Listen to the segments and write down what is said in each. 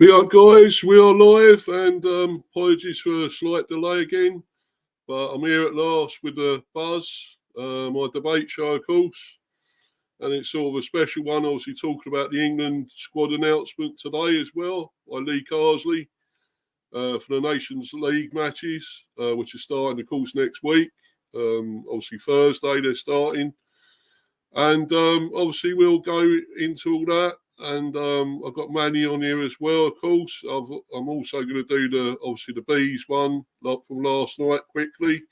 We are, guys, we are live, and apologies for a slight delay again, but I'm here at last with the Buzz, my debate show, of course, and it's sort of a special one, obviously talking about the England squad announcement today as well by Lee Carsleys for the Nations League matches, which are starting, of course, next week. Obviously Thursday they're starting, and obviously we'll go into all that. And I've got Manny on here as well, of course. I'm also going to do the bees one from last night quickly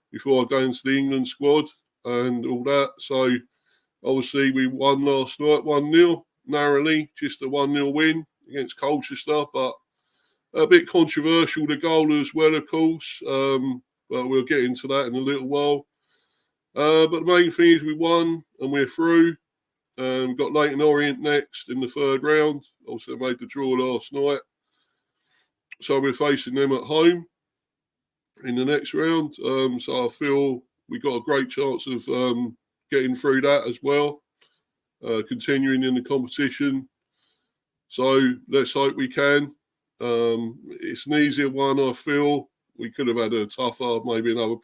before I go into the England squad and all that. So obviously we won last night 1-0 narrowly, just a 1-0 win against Colchester, but a bit controversial, the goal as well, of course. But we'll get into that in a little while. But the main thing is we won and we're through. We've got Leyton Orient next in the third round. Also made the draw last night. So we're facing them at home in the next round. So I feel we got a great chance of getting through that as well, continuing in the competition. So let's hope we can. It's an easier one, I feel. We could have had a tougher, maybe another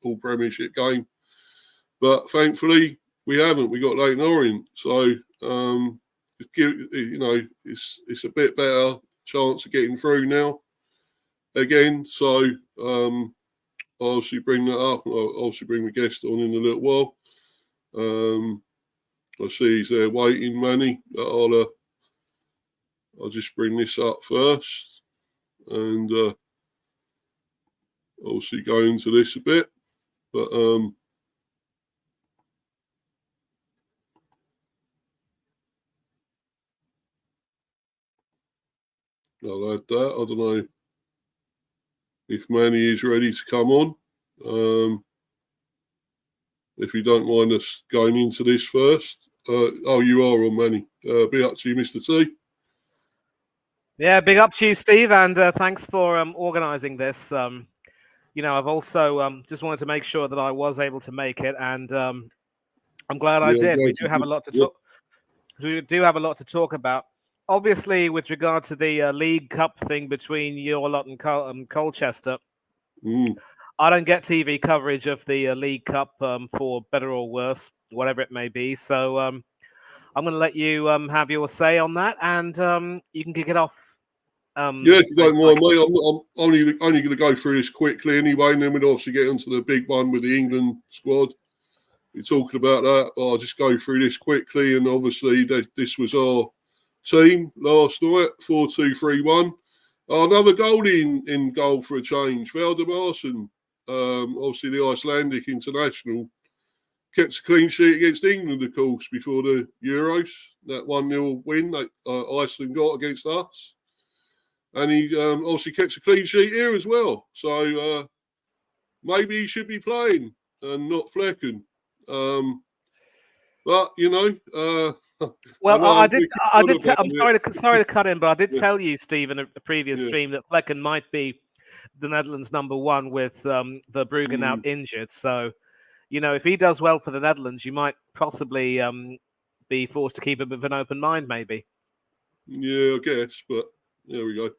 all-premiership game. But thankfully, we haven't. We got Leyton Orient, so it's a bit better chance of getting through now again. So I'll obviously bring that up. I'll also bring the guest on in a little while. I see he's there waiting, Manny. I'll just bring this up first, and obviously go into this a bit, but I'll add that. I don't know if Manny is ready to come on. If you don't mind us going into this first. You are on, Manny. Be up to you, Mr. T. Yeah, big up to you, Steve, and thanks for organising this. I've also just wanted to make sure that I was able to make it, and I'm glad I did. We do have a lot to talk. We do have a lot to talk about. Obviously, with regard to the League Cup thing between your lot and Colchester, I don't get TV coverage of the League Cup for better or worse, whatever it may be. So I'm going to let you have your say on that, and you can kick it off. If you don't mind, mate, I'm only going to go through this quickly anyway, and then we'll obviously get onto the big one with the England squad. We're talking about that. I'll just go through this quickly, and obviously this was our team last night, 4-2-3-1. Another goalie in goal for a change. Valdemarsson, obviously the Icelandic international, kept a clean sheet against England, of course, before the Euros. That 1-0 win that Iceland got against us. And he obviously kept a clean sheet here as well. So maybe he should be playing and not Flecken. But well, I did. I'm sorry to cut in, but I did tell you, Steve, in a previous stream that Flecken might be the Netherlands' number one with Verbruggen out injured. So, if he does well for the Netherlands, you might possibly be forced to keep a bit of an open mind, maybe. Yeah, I guess. But there we go.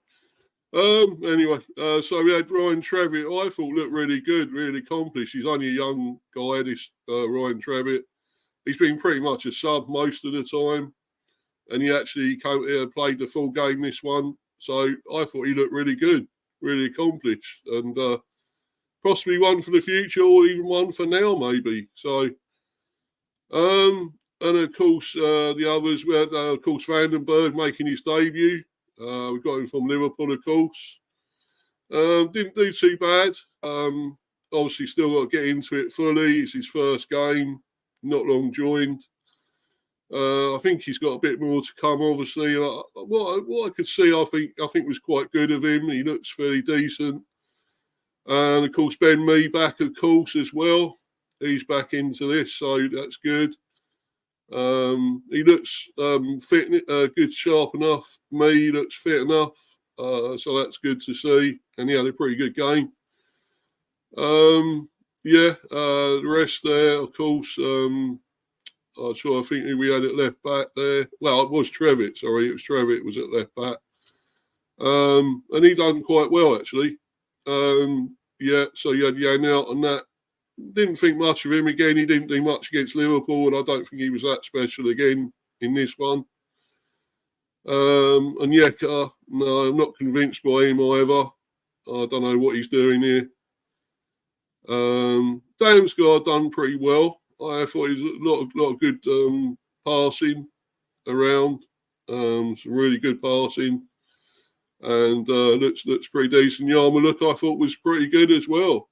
Anyway, so we had Ryan Trevitt. I thought looked really good, really accomplished. He's only a young guy, this Ryan Trevitt. He's been pretty much a sub most of the time, and he actually played the full game this one. So I thought he looked really good, really accomplished, and possibly one for the future or even one for now, maybe. So, and of course, the others, we had, of course, Vandenberg making his debut. We got him from Liverpool, of course. Didn't do too bad. Obviously, still got to get into it fully. It's his first game. Not long joined. I think he's got a bit more to come. Obviously, what I could see, I think was quite good of him. He looks fairly decent, and of course Ben Mee back, of course, as well. He's back into this, so that's good. He looks fit, good, sharp enough. Mee looks fit enough, so that's good to see. And he had a pretty good game. The rest there, of course, I think we had it left back there. Well, it was Trevitt, sorry. It was Trevitt was at left back. and he done quite well actually. So you had Jan out on that. Didn't think much of him again. He didn't do much against Liverpool, and I don't think he was that special again in this one. And Yeka, no, I'm not convinced by him either. I don't know what he's doing here. Damsgaard done pretty well. I thought he was a lot of good passing around. Some really good passing, and looks pretty decent. Yarmulke I thought was pretty good as well.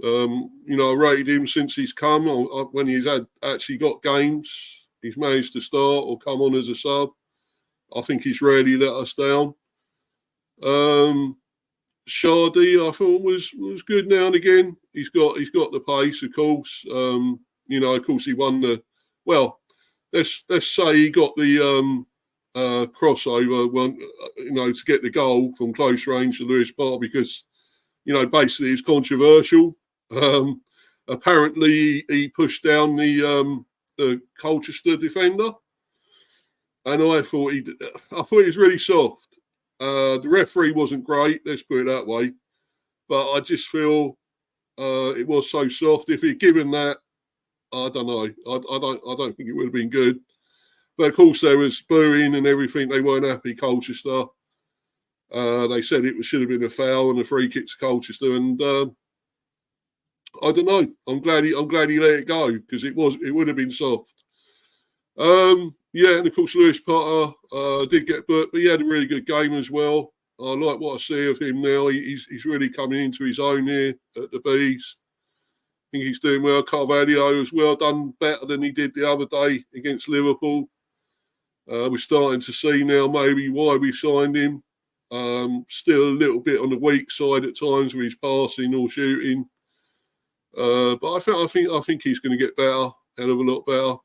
I rated him since he's come. When he's actually got games, he's managed to start or come on as a sub. I think he's rarely let us down. Shardy, I thought was good now and again. He's got the pace, of course. Of course, he won the. Well, let's say he got the crossover one. To get the goal from close range to Lewis Park because, basically it's controversial. Apparently, he pushed down the Colchester defender, and I thought he was really soft. The referee wasn't great, let's put it that way, but I just feel it was so soft. If he'd given that, I don't know. I don't think it would have been good. But of course, there was booing and everything. They weren't happy, Colchester. They said it should have been a foul and a free kick to Colchester, and I don't know. I'm glad he let it go because it would have been soft. And of course Lewis Potter did get booked, but he had a really good game as well. I like what I see of him now. He's really coming into his own here at the Bees. I think he's doing well. Carvalho as well, done better than he did the other day against Liverpool. We're starting to see now maybe why we signed him. Still a little bit on the weak side at times with his passing or shooting. But I think he's going to get better, hell of a lot better.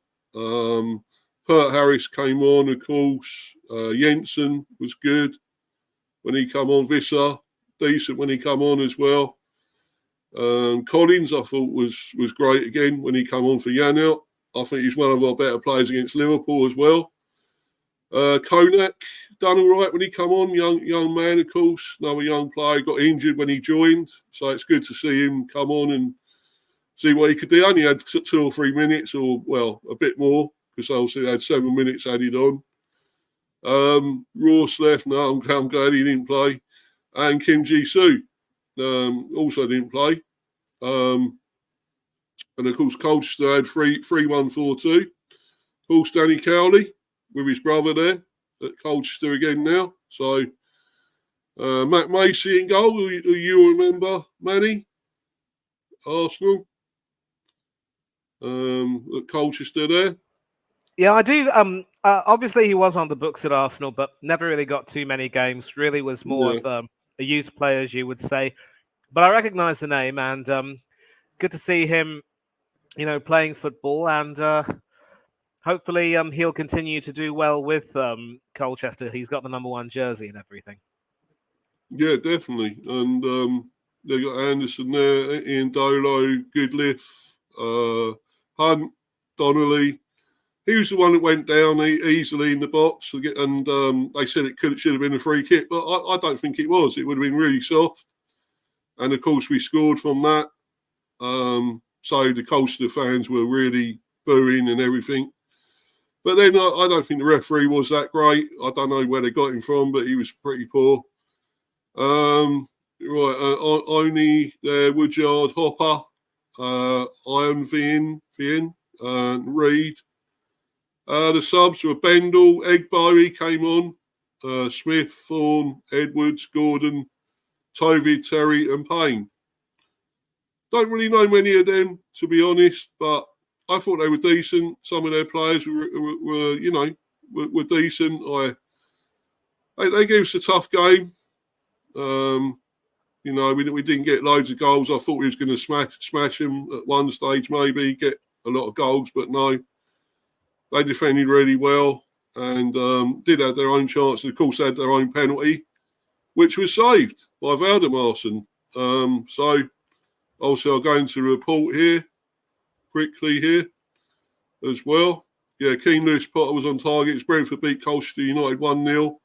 Pert Harris came on, of course. Jensen was good when he come on. Visser, decent when he come on as well. Collins, I thought, was great again when he come on for Janelt. I think he's one of our better players against Liverpool as well. Konak done all right when he come on. Young man, of course. Another young player. Got injured when he joined. So it's good to see him come on and see what he could do. Only had 2 or 3 minutes or, well, a bit more because obviously they had 7 minutes added on. Ross left. No, I'm glad he didn't play. And Kim Ji-soo also didn't play. And of course, Colchester had 3-1-4-2. Of course, Danny Cowley with his brother there at Colchester again now. So, Matt Macy in goal, who you remember, Manny? Arsenal. At Colchester there. Yeah, I do. Obviously, he was on the books at Arsenal, but never really got too many games. Really was more of a youth player, as you would say. But I recognise the name, and good to see him, playing football. And hopefully, he'll continue to do well with Colchester. He's got the number 1 jersey and everything. Yeah, definitely. And they got Anderson there, Ian Dolo, Goodliff, Hunt, Donnelly. He was the one that went down easily in the box, and they said it should have been a free kick, but I don't think it was. It would have been really soft. And of course, we scored from that. So the Colchester fans were really booing and everything. But then I don't think the referee was that great. I don't know where they got him from, but he was pretty poor. Oni there, Woodyard, Hopper, Iron Vien, Reed. The subs were Bendel, Egbo, he came on, Smith, Thorne, Edwards, Gordon, Tovey, Terry and Payne. Don't really know many of them, to be honest, but I thought they were decent. Some of their players were decent. They gave us a tough game. We didn't get loads of goals. I thought we was going to smash them at one stage, maybe get a lot of goals, but no. They defended really well and did have their own chances. Of course, they had their own penalty, which was saved by Valdemarson. So, also, I'll go into the report here, quickly here as well. Yeah, Keane Lewis Potter was on target. Brentford beat Colchester United 1-0.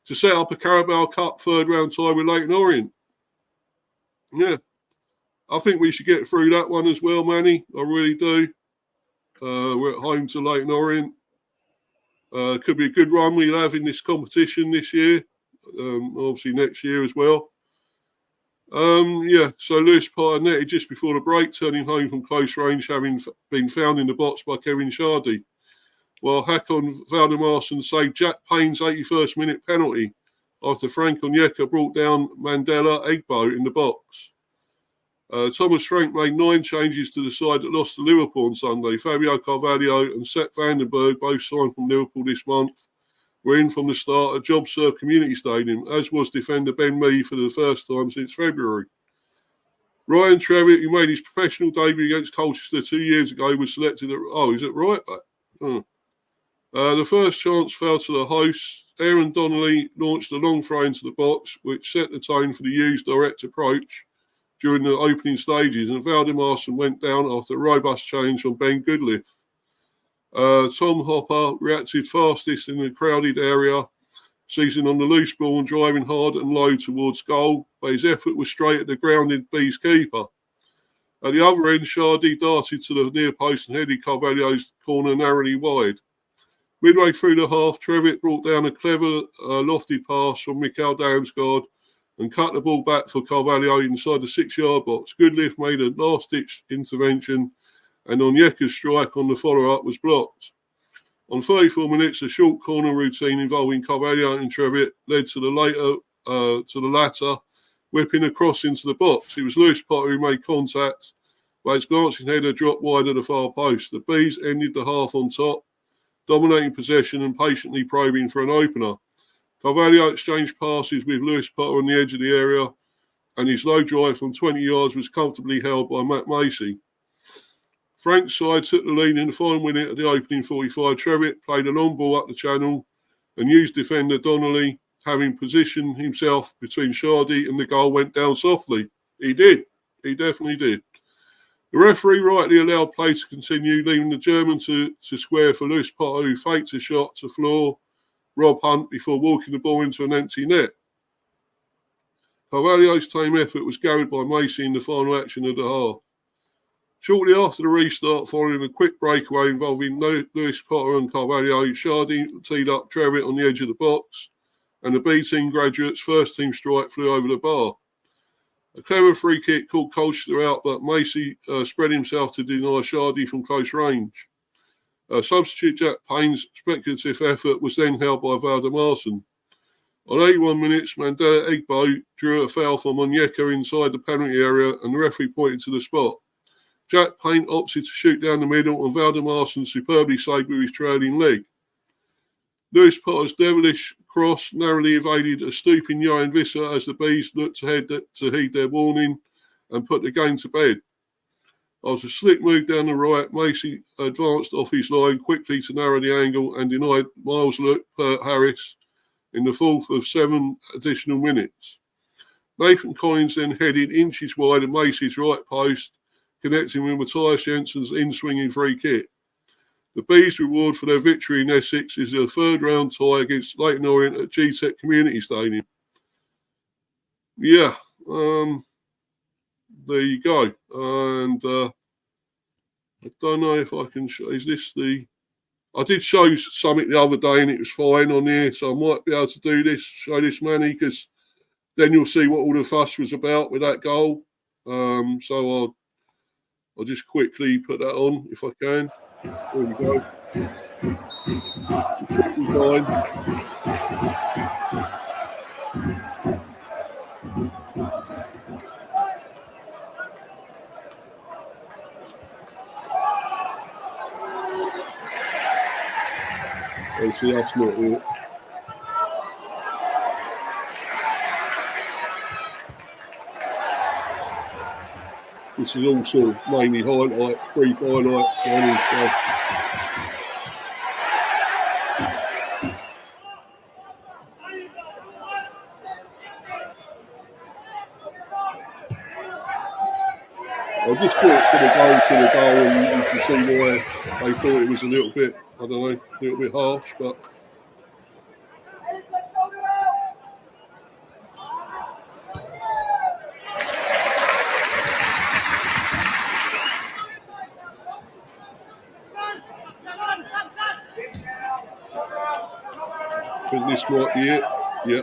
to set up a Carabao Cup third round tie with Leyton Orient. Yeah, I think we should get through that one as well, Manny. I really do. We're at home to Leyton Orient. Could be a good run we'll have in this competition this year. Obviously next year as well. So Lewis Potter netted just before the break, turning home from close range, having been found in the box by Kevin Shardy. While Hakon Valdemarson saved Jack Payne's 81st minute penalty after Frank Onyeka brought down Mandela Egbo in the box. Thomas Frank made 9 changes to the side that lost to Liverpool on Sunday. Fabio Carvalho and Sepp Vandenberg, both signed from Liverpool this month, were in from the start at JobServe Community Stadium, as was defender Ben Mee for the first time since February. Ryan Trevitt, who made his professional debut against Colchester 2 years ago, was selected at... Oh, is it right back? The first chance fell to the hosts. Aaron Donnelly launched a long throw into the box, which set the tone for the U's direct approach during the opening stages, and Valdemarson went down after a robust change from Ben Goodliffe. Tom Hopper reacted fastest in the crowded area, seizing on the loose ball and driving hard and low towards goal, but his effort was straight at the grounded Bees keeper. At the other end, Shardy darted to the near post and headed Carvalho's corner narrowly wide. Midway through the half, Trevitt brought down a clever, lofty pass from Mikael Damsgaard and cut the ball back for Carvalho inside the 6-yard box. Goodliffe made a last-ditch intervention, and Onyeka's strike on the follow-up was blocked. On 34 minutes, a short corner routine involving Carvalho and Trevitt led to the latter whipping across into the box. It was Lewis Potter who made contact, but his glancing header dropped wide of the far post. The Bees ended the half on top, dominating possession and patiently probing for an opener. Carvalho exchanged passes with Lewis Potter on the edge of the area, and his low drive from 20 yards was comfortably held by Matt Macy. Frank's side took the lead in the final minute of the opening 45. Trevitt played a long ball up the channel and used defender Donnelly, having positioned himself between Shardy and the goal, went down softly. He did. He definitely did. The referee rightly allowed play to continue, leaving the German to square for Lewis Potter, who faked a shot to floor Rob Hunt before walking the ball into an empty net. Carvalho's tame effort was carried by Macy in the final action of the half. Shortly after the restart, following a quick breakaway involving Lewis Potter and Carvalho, Shardy teed up Trevitt on the edge of the box, and the B team graduates' first team strike flew over the bar. A clever free kick caught Colchester out, but Macy spread himself to deny Shardy from close range. Substitute Jack Payne's speculative effort was then held by Valdemarson. On 81 minutes, Mandela Egbo drew a foul from Onyeka inside the penalty area, and the referee pointed to the spot. Jack Payne opted to shoot down the middle, and Valdemarson superbly saved with his trailing leg. Lewis Potter's devilish cross narrowly evaded a stooping Johan Visser as the Bees looked ahead to heed their warning and put the game to bed. After a slick move down the right, Macy advanced off his line quickly to narrow the angle and denied Miles Harris in the fourth of 7 additional minutes. Nathan Collins then headed inches wide of Macy's right post, connecting with Matthias Jensen's in-swinging free kick. The Bees' reward for their victory in Essex is a third-round tie against Leyton Orient at GTEC Community Stadium. Yeah, there you go. And I don't know if I can show. Is this the... I did show something the other day and it was fine on here, so I might be able to do this, show this, Manny, because then you'll see what all the fuss was about with that goal. So I'll just quickly put that on if I can. There we go. It should be fine. Obviously, that's not it. This is all sort of mainly highlights, brief highlights. I just thought it could have gone to the goal, and you can see why they thought it was a little bit, I don't know, a little bit harsh, but think this might be it. Yeah.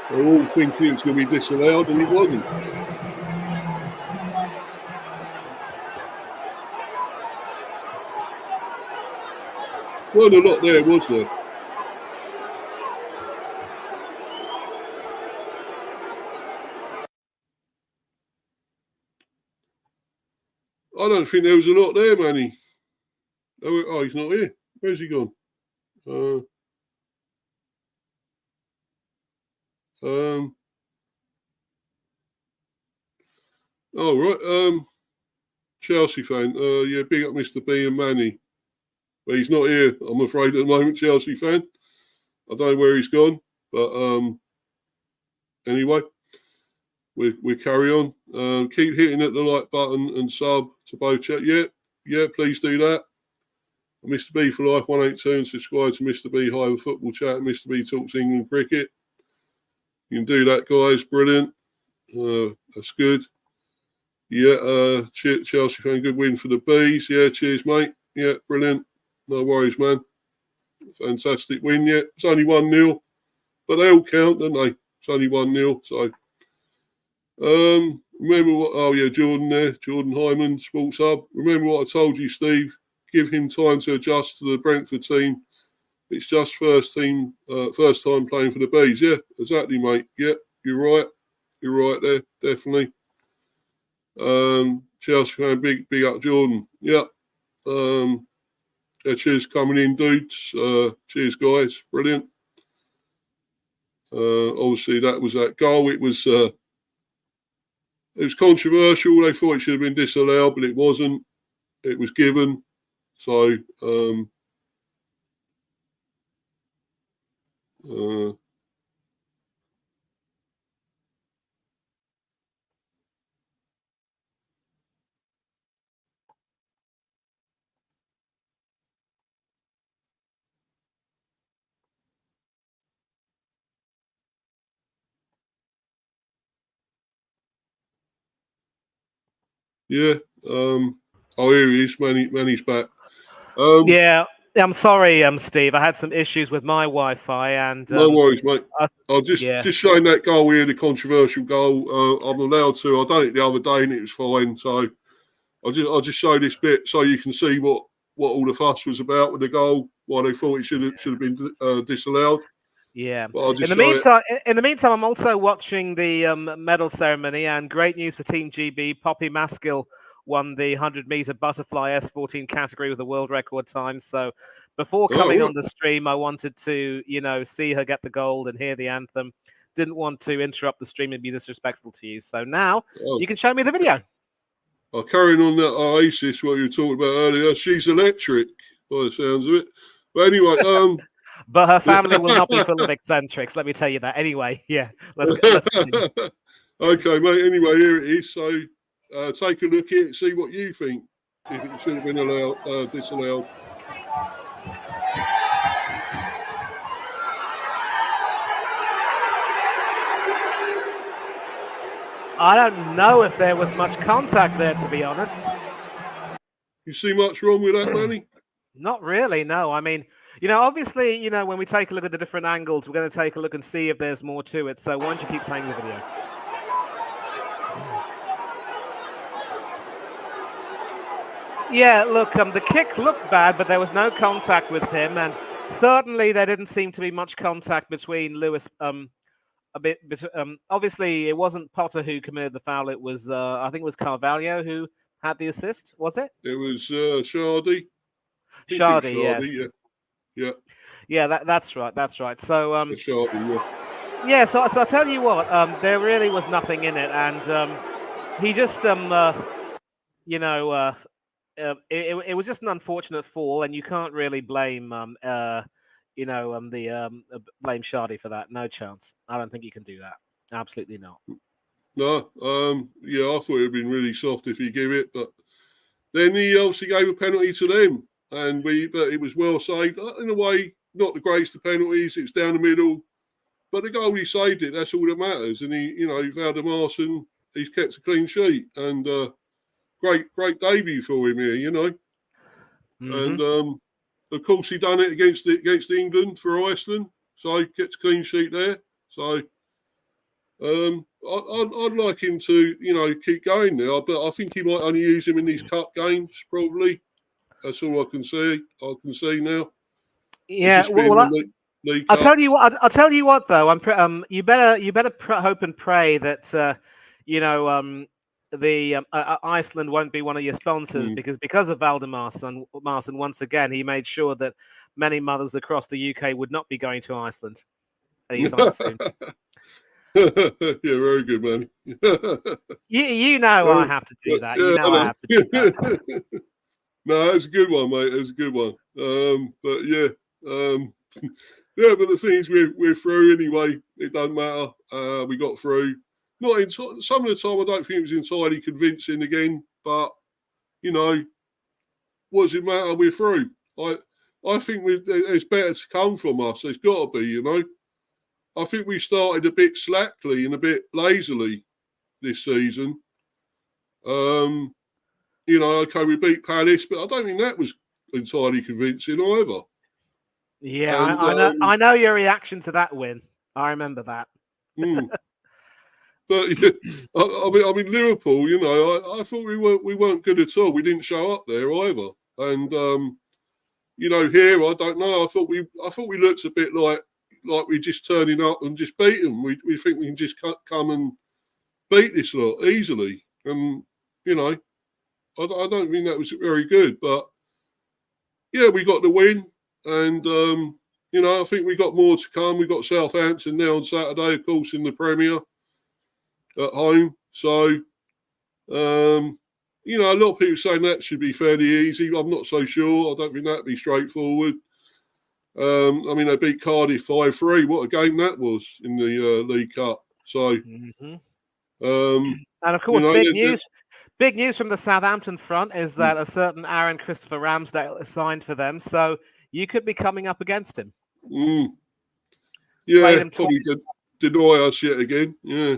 They were all thinking it was going to be disallowed, and it wasn't. Weren't a lot there, was there? I don't think there was a lot there, Manny. Oh, he's not here. Where's he gone? Oh, right. Chelsea fan. Yeah, big up Mr. B and Manny. But he's not here, I'm afraid, at the moment, Chelsea fan. I don't know where he's gone. But anyway, we carry on. Keep hitting at the like button and sub to both chat. Yeah, please do that. Mr. B for Life 182 and subscribe to Mr. B Hive Football Chat and Mr. B Talks England Cricket. You can do that, guys. Brilliant. That's good. Yeah, Chelsea fan, good win for the Bees. Yeah, cheers, mate. Yeah, brilliant. No worries, man. Fantastic win, yeah. It's only 1-0, but they all count, don't they? It's only 1-0, so. Remember what, oh yeah, Jordan there, Jordan Hyman, Sports Hub. Remember what I told you, Steve. Give him time to adjust to the Brentford team. It's just first time playing for the Bees. Yeah, exactly, mate. Yeah, you're right. You're right there, definitely. Chelsea fan, big up Jordan. Yeah. Cheers coming in, dudes. Cheers, guys. Brilliant. Obviously, that was that goal. It was controversial. They thought it should have been disallowed, but it wasn't. It was given. So, yeah. Oh, here he is. Manny's back. Yeah, I'm sorry, Steve. I had some issues with my Wi-Fi, and no worries, mate. I'll just showing that goal here, the controversial goal. I'm allowed to. I done it the other day, and it was fine. So I'll just show this bit so you can see what all the fuss was about with the goal. Why they thought it should have been disallowed. Yeah. But I'll just in the meantime, I'm also watching the medal ceremony, and great news for Team GB. Poppy Maskill won the 100-meter butterfly S14 category with a world record time. So before coming on the stream, I wanted to, see her get the gold and hear the anthem. Didn't want to interrupt the stream and be disrespectful to you. So now you can show me the video. Carrying on that Oasis, what you were talking about earlier, she's electric by the sounds of it. But anyway, but her family will not be full of eccentrics, let me tell you that. Anyway, yeah, let's continue. Okay, mate. Anyway, here it is. So take a look at it, see what you think. If it should have been disallowed. I don't know if there was much contact there, to be honest. You see much wrong with that, Manny? Not really, no. I mean, obviously, when we take a look at the different angles, we're going to take a look and see if there's more to it. So why don't you keep playing the video? Yeah, look, the kick looked bad, but there was no contact with him, and certainly there didn't seem to be much contact between Lewis. Obviously, it wasn't Potter who committed the foul. It was, I think, it was Carvalho who had the assist. Was it? It was Shardy. Shardy, yes. Yeah, that's right. That's right. So, Shardy, yeah. So I tell you what, there really was nothing in it, and he just, it was just an unfortunate fall, and you can't really blame blame Shardy for that. No chance. I don't think you can do that. Absolutely not. No, yeah, I thought it would have been really soft if he gave it, but then he obviously gave a penalty to them, but it was well saved. In a way, not the greatest of penalties. It's down the middle, but the goal he saved it. That's all that matters. And he Valdemarson, he's kept a clean sheet, and great debut for him here, you know. Mhm. And of course, he done it against England for Iceland, so he gets a clean sheet there. So I'd like him to, you know, keep going there, but I think he might only use him in these cup games, probably. That's all I can see. Now. Yeah, Just being the League Cup. I'll tell you what though. You better hope and pray that Iceland won't be one of your sponsors because of Valdemarsson. Once again, he made sure that many mothers across the UK would not be going to Iceland anytime soon. Yeah, very good, man. You know I have to do that. You know I have to do that. No, that's a good one, mate. That's a good one. But yeah, yeah. But the thing is, we're through anyway. It doesn't matter. We got through. Not in some of the time. I don't think it was entirely convincing again. But you know, what does it matter? We're through. I think there's better to come from us. There's got to be. You know, I think we started a bit slackly and a bit lazily this season. You know, okay, we beat Palace, but I don't think that was entirely convincing either. Yeah, and, I know your reaction to that win. I remember that. But yeah, I mean, Liverpool. You know, I thought we weren't good at all. We didn't show up there either. And you know, here I don't know. I thought we looked a bit like we're just turning up and just beat them. We think we can just come and beat this lot easily. And you know. I don't think that was very good, but yeah, we got the win, and you know, I think we got more to come. We got Southampton now on Saturday, of course, in the Premier at home. So, you know, a lot of people saying that should be fairly easy. I'm not so sure. I don't think that'd be straightforward. I mean, they beat Cardiff 5-3. What a game that was in the League Cup. So, and of course, you know, Big news from the Southampton front is that a certain Aaron Christopher Ramsdale is signed for them, so you could be coming up against him. Yeah, probably deny us yet again. Yeah.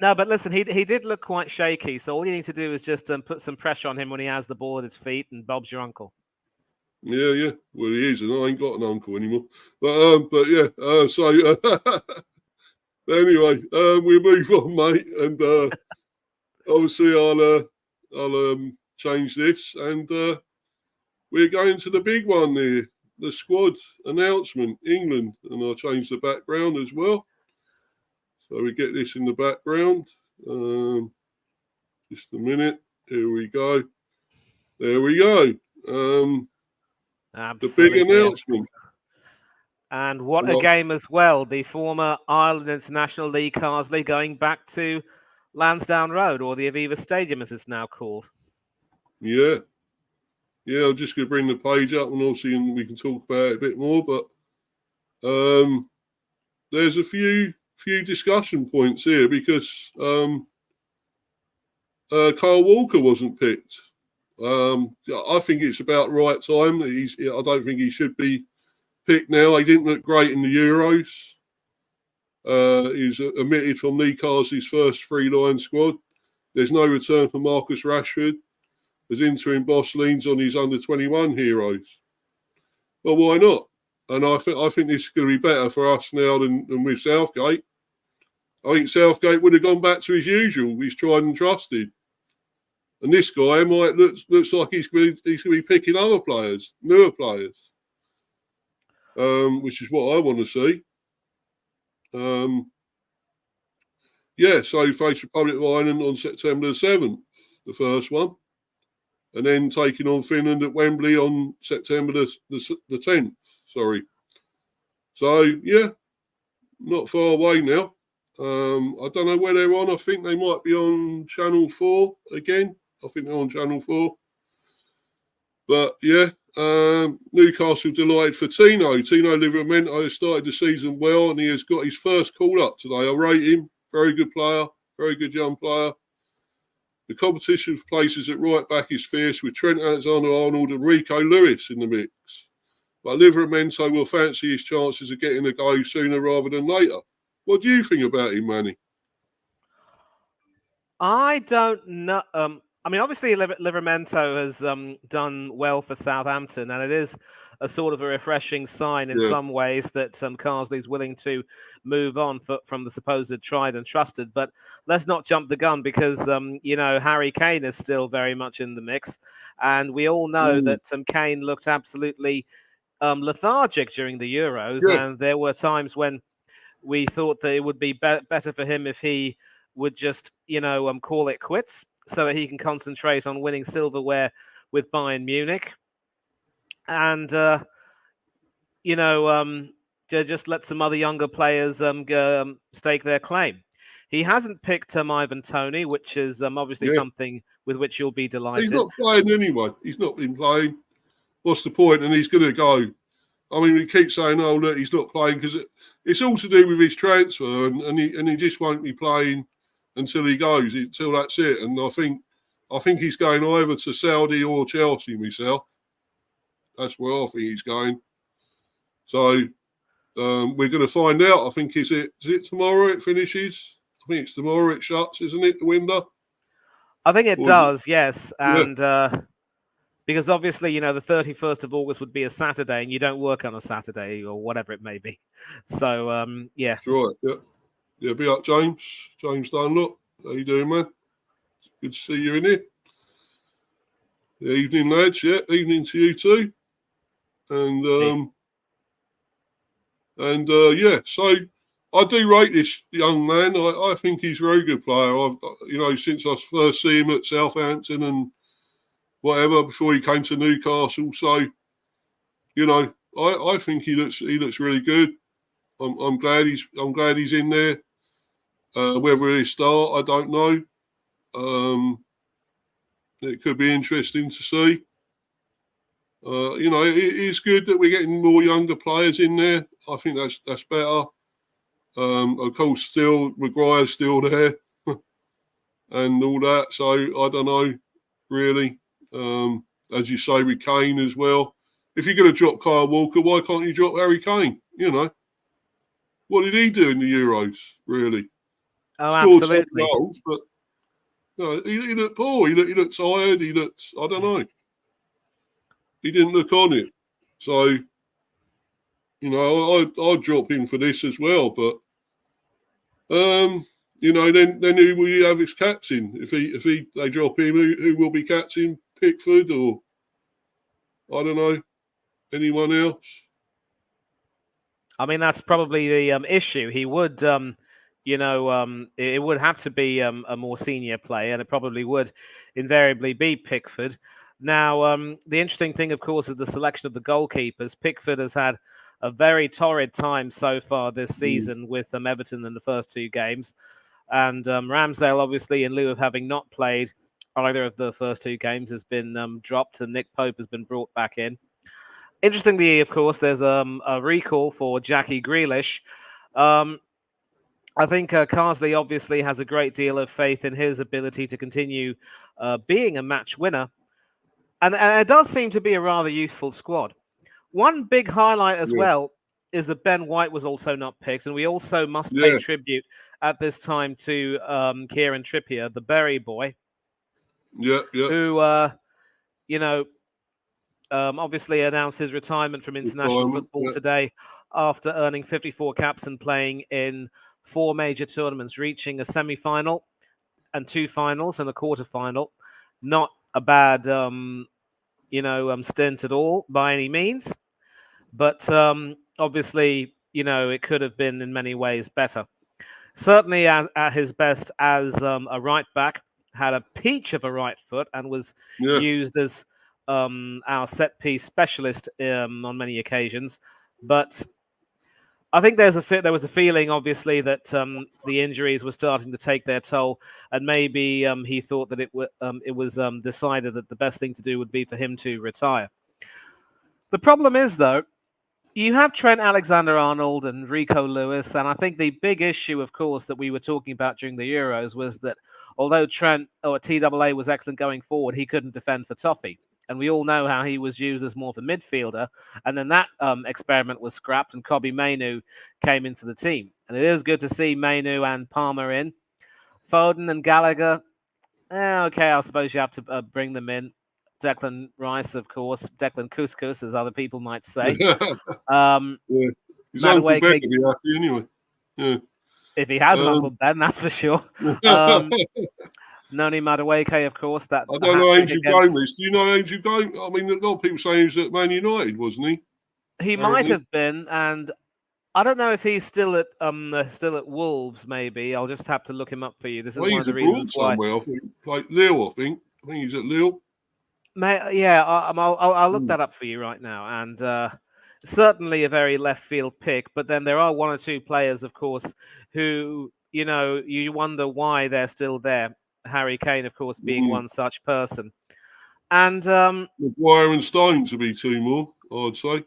No, but listen, he did look quite shaky, so all you need to do is just put some pressure on him when he has the ball at his feet, and Bob's your uncle. Yeah. Well, he is, and I ain't got an uncle anymore. But yeah. So anyway, we move on, mate, and. Obviously, I'll change this, and we're going to the big one there, the squad announcement, England, and I'll change the background as well. So we get this in the background. Just a minute. Here we go. There we go. The big announcement. And what a game as well. The former Ireland international Lee Carsley going back to Lansdowne Road, or the Aviva Stadium as it's now called. Yeah, I'm just going to bring the page up and obviously we can talk about it a bit more, but there's a few discussion points here because Carl Walker wasn't picked. I think it's about right time. I don't think he should be picked now. He didn't look great in the Euros. He's omitted from Lee Carsleys First Line squad. There's no return for Marcus Rashford as interim boss leans on his under-21 heroes. Well, why not? And I think this is going to be better for us now than with Southgate. I think Southgate would have gone back to his usual. He's tried and trusted. And this guy looks like he's going to be picking other players, newer players, which is what I want to see. So he faced Republic of Ireland on September the 7th, the first one, and then taking on Finland at Wembley on September the 10th. Sorry. So, yeah, not far away now. I don't know where they're on. I think they might be on Channel 4 again. I think they're on Channel 4. But, yeah, Newcastle delighted for Tino. Tino Livramento has started the season well, and he has got his first call-up today. I rate him. Very good player. Very good young player. The competition for places at right back is fierce, with Trent Alexander-Arnold and Rico Lewis in the mix. But Livramento will fancy his chances of getting a go sooner rather than later. What do you think about him, Manny? I don't know. I mean, obviously, Livramento has done well for Southampton, and it is a sort of a refreshing sign in some ways that Carsley's willing to move on from the supposed tried and trusted. But let's not jump the gun because, Harry Kane is still very much in the mix. And we all know that Kane looked absolutely lethargic during the Euros. Yeah. And there were times when we thought that it would be better for him if he would just, call it quits, so that he can concentrate on winning silverware with Bayern Munich, and just let some other younger players stake their claim. He hasn't picked Ivan Toney, which is obviously something with which you'll be delighted. He's not playing anyway. He's not been playing. What's the point? And he's going to go. I mean, we keep saying, "Oh, look, he's not playing," because it's all to do with his transfer, and he just won't be playing until he goes, until that's it. And I think he's going either to Saudi or Chelsea myself. That's where I think he's going. So we're going to find out. I think is it tomorrow it finishes? I think it's tomorrow it shuts, isn't it, the window? I think it does, yes. And because obviously, the 31st of August would be a Saturday, and you don't work on a Saturday or whatever it may be. So, yeah. That's right, yeah. Yeah, be up, James. James Dunlop. How you doing, man? Good to see you in here. Yeah, evening, lads. Yeah, evening to you too. And so I do rate this young man. I think he's a very good player. Since I first see him at Southampton and whatever before he came to Newcastle. So, I think he looks really good. I'm glad he's in there. Whether he start, I don't know. It could be interesting to see. It is good that we're getting more younger players in there. I think that's better. Of course, still Maguire's still there, and all that. So I don't know, really. As you say, with Kane as well. If you're going to drop Kyle Walker, why can't you drop Harry Kane? What did he do in the Euros? Really? Oh, scored absolutely. some goals, but he looked poor. He looked tired. I don't know. He didn't look on it. So, I'd drop him for this as well. But, then who will you have as captain? If they drop him, who will be captain? Pickford or, I don't know, anyone else? I mean, that's probably the issue. He would, it would have to be a more senior player, and it probably would invariably be Pickford. Now, the interesting thing, of course, is the selection of the goalkeepers. Pickford has had a very torrid time so far this season with Everton in the first two games. And Ramsdale, obviously, in lieu of having not played either of the first two games, has been dropped, and Nick Pope has been brought back in. Interestingly, of course, there's a recall for Jackie Grealish. I think Carsley obviously has a great deal of faith in his ability to continue being a match winner. And it does seem to be a rather youthful squad. One big highlight as well is that Ben White was also not picked. And we also must pay tribute at this time to Kieran Trippier, the Berry boy. Who, obviously announced his retirement from international football today after earning 54 caps and playing in 4 major tournaments, reaching a semi-final and 2 finals and a quarter-final. Not a bad, stint at all by any means. But obviously, it could have been in many ways better. Certainly at his best as a right back, had a peach of a right foot and was used as our set piece specialist on many occasions. But I think there was a feeling, obviously, that the injuries were starting to take their toll, and maybe he thought that it was decided that the best thing to do would be for him to retire. The problem is, though, you have Trent Alexander-Arnold and Rico Lewis, and I think the big issue, of course, that we were talking about during the Euros was that although TAA was excellent going forward, he couldn't defend for Toffee. And we all know how he was used as more of a midfielder. And then that experiment was scrapped and Kobbie Mainoo came into the team. And it is good to see Mainoo and Palmer in. Foden and Gallagher, Okay, I suppose you have to bring them in. Declan Rice, of course. Declan Couscous, as other people might say. Yeah. His Uncle Ben Madueke, would be happy anyway. Yeah. if he has an Uncle Ben, that's for sure. Noni Madueke, of course, that I the don't hat know trick Andrew against. Gomes. Do you know Andrew Gomes? I mean, a lot of people say he was at Man United, wasn't he? He might Apparently. have been, and I don't know if he's still at Wolves. Maybe I'll just have to look him up for you. This is Well, one of he's the reasons abroad why. somewhere. I think, like Lille. I think he's at Lille. Yeah, I'll look that up for you right now, and certainly a very left field pick. But then there are one or two players, of course, who you wonder why they're still there. Harry Kane, of course, being one such person, and Maguire and Stones to be two more, I'd say.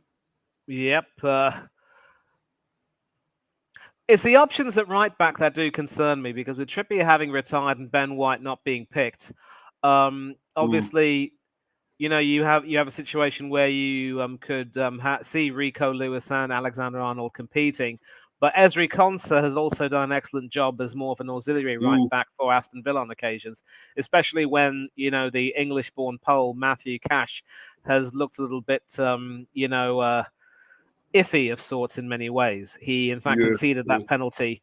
yep. It's the options at right back that do concern me because with Trippier having retired and Ben White not being picked, obviously, you have a situation where you could see Rico Lewis and Alexander Arnold competing, but Ezri Konsa has also done an excellent job as more of an auxiliary right back for Aston Villa on occasions, especially when the English-born Pole Matthew Cash has looked a little bit iffy of sorts in many ways. He, in fact, conceded that penalty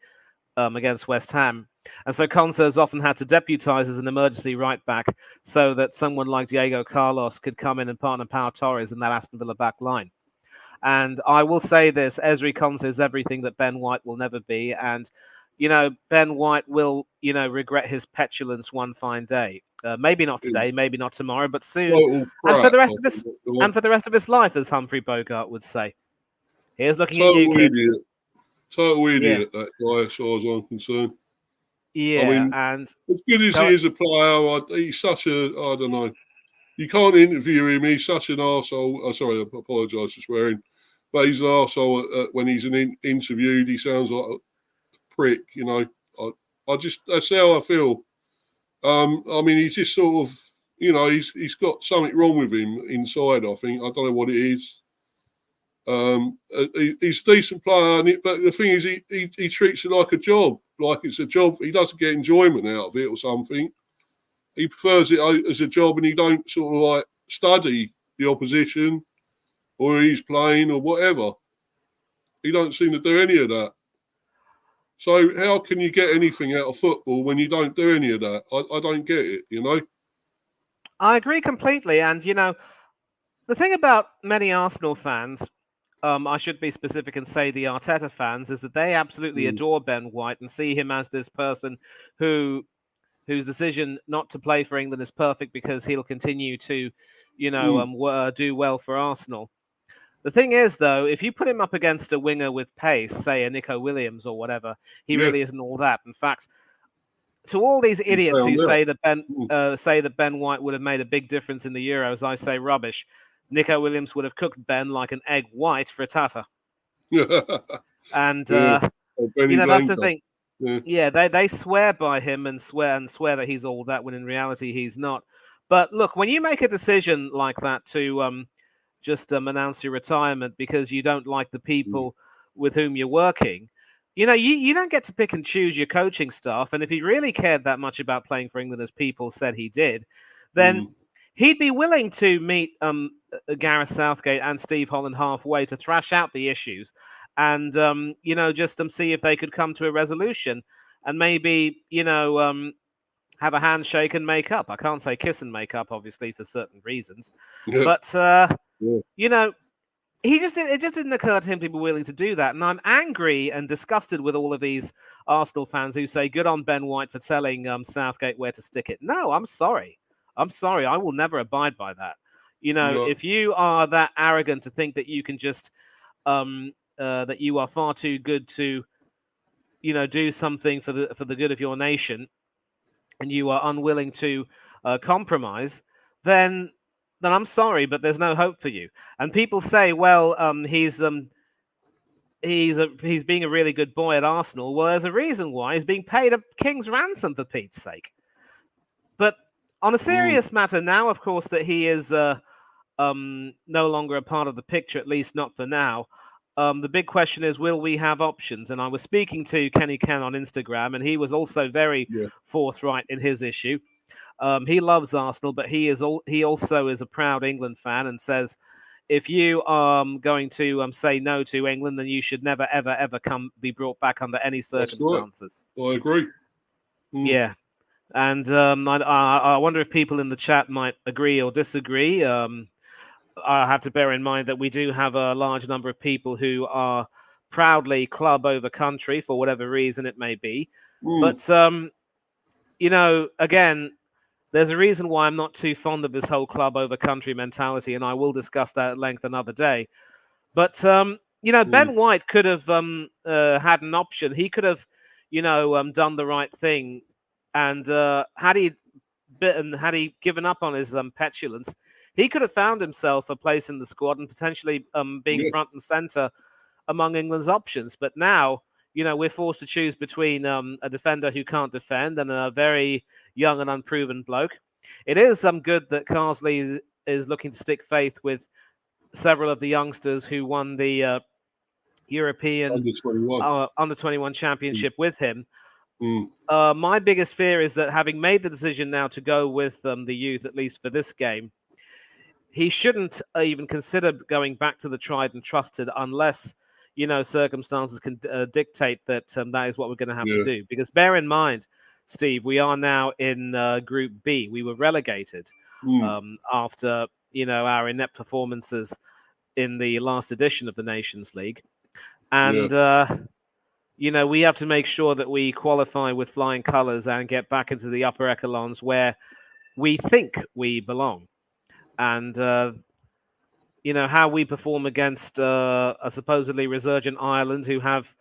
against West Ham. And so Konsa has often had to deputise as an emergency right back so that someone like Diego Carlos could come in and partner Pau Torres in that Aston Villa back line. And I will say this, Ezri Konsa is everything that Ben White will never be. And, Ben White will, regret his petulance one fine day. Maybe not today, maybe not tomorrow, but soon. And for the rest of his life, as Humphrey Bogart would say. Here's looking at you, kid. Total idiot, that guy, as far as I'm concerned. Yeah, I mean, and as good as he is a player, he's such a, I don't know. You can't interview him. He's such an arsehole. Sorry, I apologise for swearing. But he's an arsehole when he's interviewed. He sounds like a prick, I just, that's how I feel. I mean, he's just sort of, he's got something wrong with him inside, I think. I don't know what it is. He's a decent player, but the thing is, he treats it like a job, like it's a job. He doesn't get enjoyment out of it or something. He prefers it as a job, and he don't sort of like study the opposition or he's playing or whatever. He don't seem to do any of that. So how can you get anything out of football when you don't do any of that? I don't get it, I agree completely. And, the thing about many Arsenal fans, I should be specific and say the Arteta fans, is that they absolutely adore Ben White and see him as this person whose decision not to play for England is perfect because he'll continue to, do well for Arsenal. The thing is, though, if you put him up against a winger with pace, say a Nico Williams or whatever, he really isn't all that. In fact, to all these idiots who say that Ben White would have made a big difference in the Euros, I say rubbish. Nico Williams would have cooked Ben like an egg white frittata. And that's the thing. Yeah, they swear by him and swear that he's all that when in reality he's not. But look, when you make a decision like that to just announce your retirement because you don't like the people with whom you're working, you don't get to pick and choose your coaching staff. And if he really cared that much about playing for England as people said he did, then he'd be willing to meet Gareth Southgate and Steve Holland halfway to thrash out the issues and, just see if they could come to a resolution and maybe, have a handshake and make up. I can't say kiss and make up, obviously, for certain reasons. But, it just didn't occur to him to be willing to do that. And I'm angry and disgusted with all of these Arsenal fans who say, good on Ben White for telling Southgate where to stick it. No, I'm sorry. I will never abide by that. If you are that arrogant to think that you can just, that you are far too good to, do something for the good of your nation, and you are unwilling to compromise, then I'm sorry, but there's no hope for you. And people say, well, he's being a really good boy at Arsenal. Well, there's a reason why he's being paid a king's ransom, for Pete's sake. But on a serious matter now, of course, that he is no longer a part of the picture, at least not for now. The big question is, will we have options? And I was speaking to Kenny Ken on Instagram, and he was also very forthright in his issue. He loves Arsenal, but he also is a proud England fan and says, if you are going to say no to England, then you should never, ever, ever be brought back under any circumstances. That's right. I agree. Yeah. And I wonder if people in the chat might agree or disagree. I have to bear in mind that we do have a large number of people who are proudly club over country for whatever reason it may be. But, again, there's a reason why I'm not too fond of this whole club over country mentality, and I will discuss that at length another day. But, Ben White could have had an option. He could have, done the right thing. And had he given up on his petulance, he could have found himself a place in the squad and potentially being front and centre among England's options. But now, we're forced to choose between a defender who can't defend and a very young and unproven bloke. It is good that Carsley is looking to stick faith with several of the youngsters who won the European Under-21 Championship with him. My biggest fear is that having made the decision now to go with the youth, at least for this game, he shouldn't even consider going back to the tried and trusted unless, circumstances can dictate that that is what we're going to have to do. Because bear in mind, Steve, we are now in Group B. We were relegated after, our inept performances in the last edition of the Nations League. And... we have to make sure that we qualify with flying colours and get back into the upper echelons where we think we belong. And, how we perform against a supposedly resurgent Ireland who have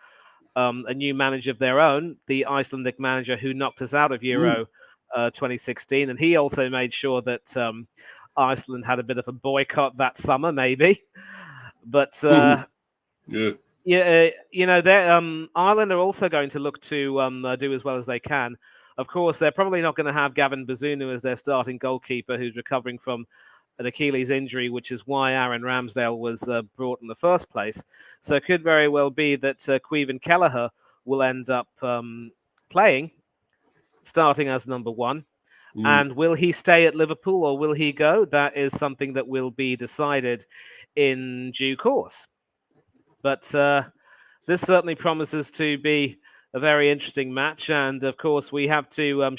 a new manager of their own, the Icelandic manager who knocked us out of Euro 2016. And he also made sure that Iceland had a bit of a boycott that summer, maybe. But... Ireland are also going to look to do as well as they can. Of course, they're probably not going to have Gavin Bazunu as their starting goalkeeper, who's recovering from an Achilles injury, which is why Aaron Ramsdale was brought in the first place. So it could very well be that Caoimhin Kelleher will end up playing, starting as number one. And will he stay at Liverpool or will he go? That is something that will be decided in due course. But this certainly promises to be a very interesting match. And, of course, we have to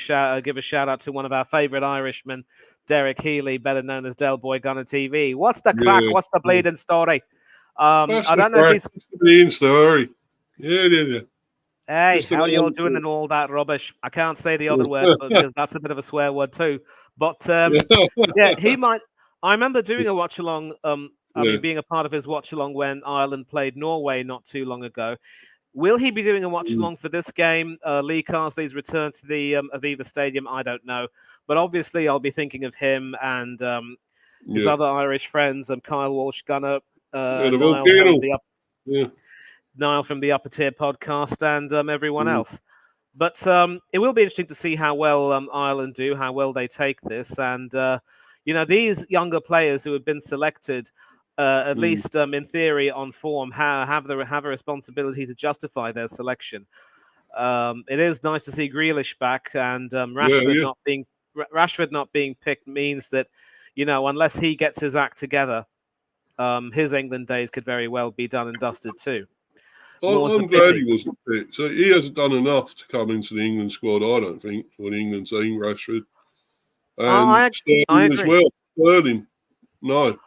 give a shout-out to one of our favourite Irishmen, Derek Healy, better known as Del Boy Gunner TV. What's the crack? What's the bleeding story? I don't know if he's... bleeding story. Yeah. Hey, how are you all doing and all that rubbish? I can't say the other word because that's a bit of a swear word too. But, he might... I remember doing a watch-along... being a part of his watch-along when Ireland played Norway not too long ago. Will he be doing a watch-along for this game? Lee Carsley's return to the Aviva Stadium, I don't know. But obviously I'll be Thinking of him and his other Irish friends, Kyle Walsh Gunner, Niall from the Upper Tier podcast, and everyone else. But it will be interesting to see how well Ireland do, how well they take this. And, these younger players who have been selected at least in theory on form, have a responsibility to justify their selection. It is nice to see Grealish back, and Rashford not being picked means that, unless he gets his act together, his England days could very well be done and dusted too. I'm glad he wasn't picked. So he hasn't done enough to come into the England squad, I don't think, for the England team, Rashford. And Sterling as well. Sterling, no.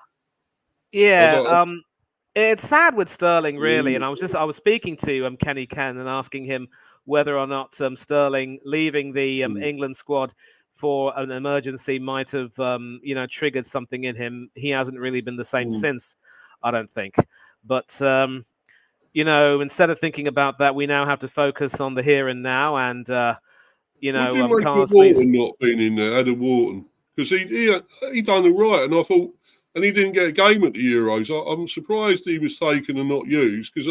Yeah, it's sad with Sterling, really. And I was speaking to Kenny Ken and asking him whether or not Sterling leaving the England squad for an emergency might have, triggered something in him. He hasn't really been the same since, I don't think. But, instead of thinking about that, we now have to focus on the here and now. And, What do you make of Wharton not being in there, Adam Wharton? Because he done it right, and I thought... And he didn't get a game at the Euros. I'm surprised he was taken and not used because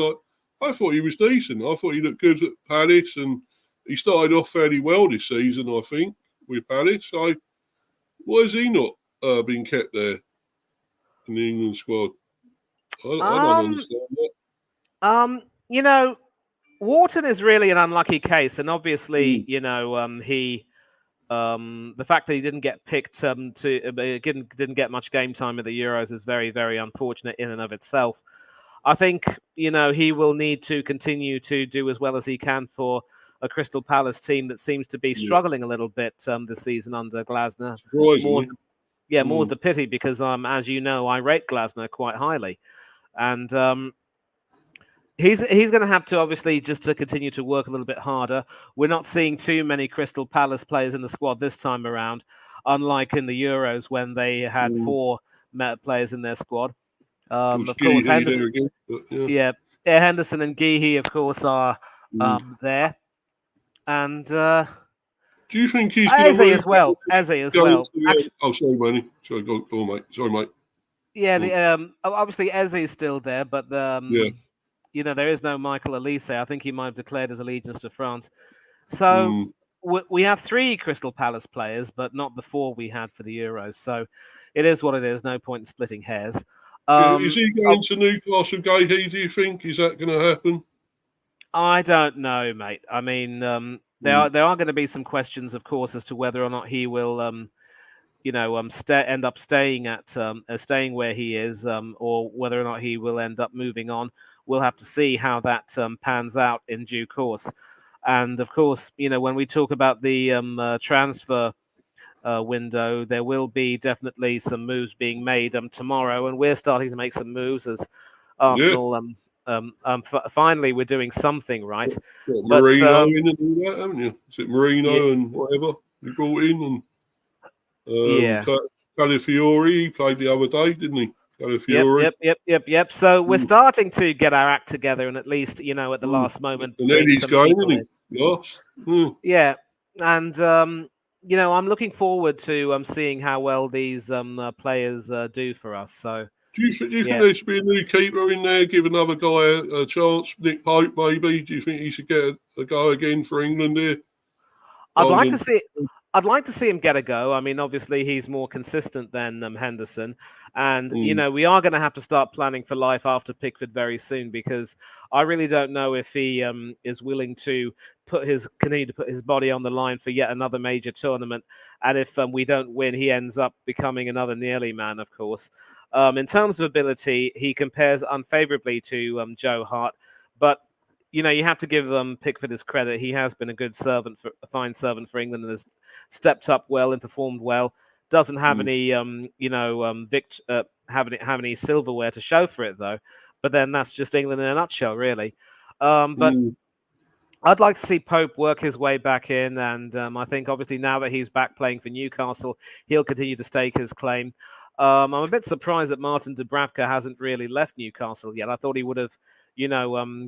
I thought he was decent. I thought he looked good at Palace and he started off fairly well this season, I think, with Palace. So why has he not been kept there in the England squad? I don't understand that. Wharton is really an unlucky case. And obviously, he the fact that he didn't get picked didn't get much game time at the Euros is very, very unfortunate in and of itself. I think, he will need to continue to do as well as he can for a Crystal Palace team that seems to be struggling a little bit this season under Glasner. More's the pity, because as you know, I rate Glasner quite highly, and he's going to have to obviously just to continue to work a little bit harder. We're not seeing too many Crystal Palace players in the squad this time around, unlike in the Euros when they had 4 players in their squad. Of course, Henderson, Henderson and Geehee, of course, are there, and do you think he's going to as well? Eze as well. Sorry, Manny. Sorry, go on, mate. Sorry, mate. Yeah, obviously Eze is still there, but there is no Michael Elise. I think he might have declared his allegiance to France. So we have 3 Crystal Palace players, but not the 4 we had for the Euros. So it is what it is. No point in splitting hairs. Is he going to Newcastle, Geehee, do you think? Is that going to happen? I don't know, mate. I mean, there are going to be some questions, of course, as to whether or not he will, end up staying where he is, or whether or not he will end up moving on. We'll have to see how that pans out in due course. And of course, when we talk about the transfer window, there will be definitely some moves being made tomorrow, and we're starting to make some moves as Arsenal. Finally, we're doing something right. Marino in and all that, haven't you? Is it Marino and whatever you brought in? And Calafiori, he played the other day, didn't he? Yep. So we're starting to get our act together, and at least at the last moment. And then he's going, isn't he? Yes. Yeah, and I'm looking forward to seeing how well these players do for us. So. Do you think there should be a new keeper in there, give another guy a chance? Nick Pope, maybe? Do you think he should get a go again for England here? I'd like to see him get a go. I mean, obviously he's more consistent than Henderson, and we are going to have to start planning for life after Pickford very soon, because I really don't know if he is willing to continue to put his body on the line for yet another major tournament, and if we don't win, he ends up becoming another nearly man, of course. In terms of ability, he compares unfavorably to Joe Hart, but you have to give Pickford his credit. He has been a fine servant for England, and has stepped up well and performed well. Doesn't have any have any silverware to show for it, though. But then that's just England in a nutshell, really. But I'd like to see Pope work his way back in, and I think obviously now that he's back playing for Newcastle, he'll continue to stake his claim. I'm a bit surprised that Martin Dubravka hasn't really left Newcastle yet. I thought he would have,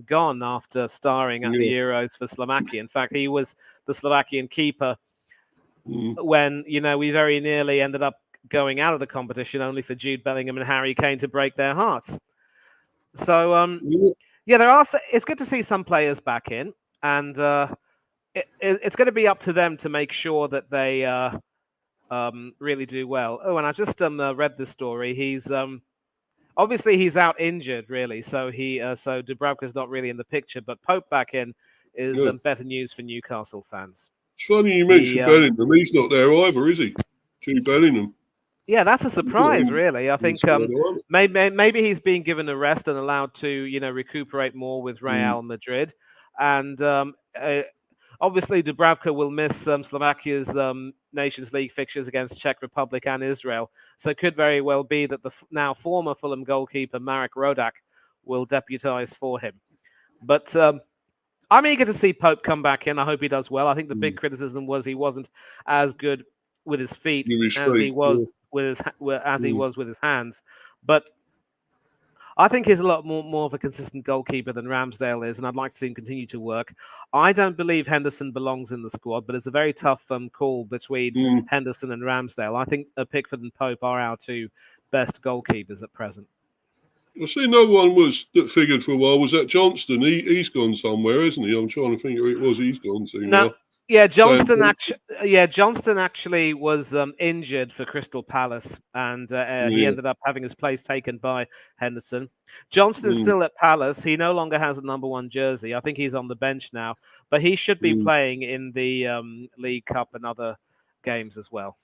gone after starring at the Euros for Slovakia. In fact, he was the Slovakian keeper when, we very nearly ended up going out of the competition, only for Jude Bellingham and Harry Kane to break their hearts. So, it's good to see some players back in, and it's going to be up to them to make sure that they really do well. Oh, and I just read this story. He's obviously he's out injured, really. So so Dubravka's not really in the picture. But Pope back in is better news for Newcastle fans. It's funny you mentioned Bellingham. He's not there either, is he? Jude Bellingham. Yeah, that's a surprise, really. I think maybe he's being given a rest and allowed to recuperate more with Real Madrid, and obviously, Dubravka will miss Slovakia's Nations League fixtures against Czech Republic and Israel. So it could very well be that the now former Fulham goalkeeper Marek Rodak will deputise for him. But I'm eager to see Pope come back in. I hope he does well. I think the big criticism was he wasn't as good with his feet as he was with his hands. But I think he's a lot more of a consistent goalkeeper than Ramsdale is, and I'd like to see him continue to work. I don't believe Henderson belongs in the squad, but it's a very tough call between Henderson and Ramsdale. I think Pickford and Pope are our 2 best goalkeepers at present. I see another one that figured for a while was that Johnston. He's gone somewhere, isn't he? I'm trying to think who it was he's gone to now. Yeah, Johnston actually was injured for Crystal Palace, and he ended up having his place taken by Henderson. Johnston's still at Palace. He no longer has a number 1 jersey. I think he's on the bench now, but he should be playing in the League Cup and other games as well.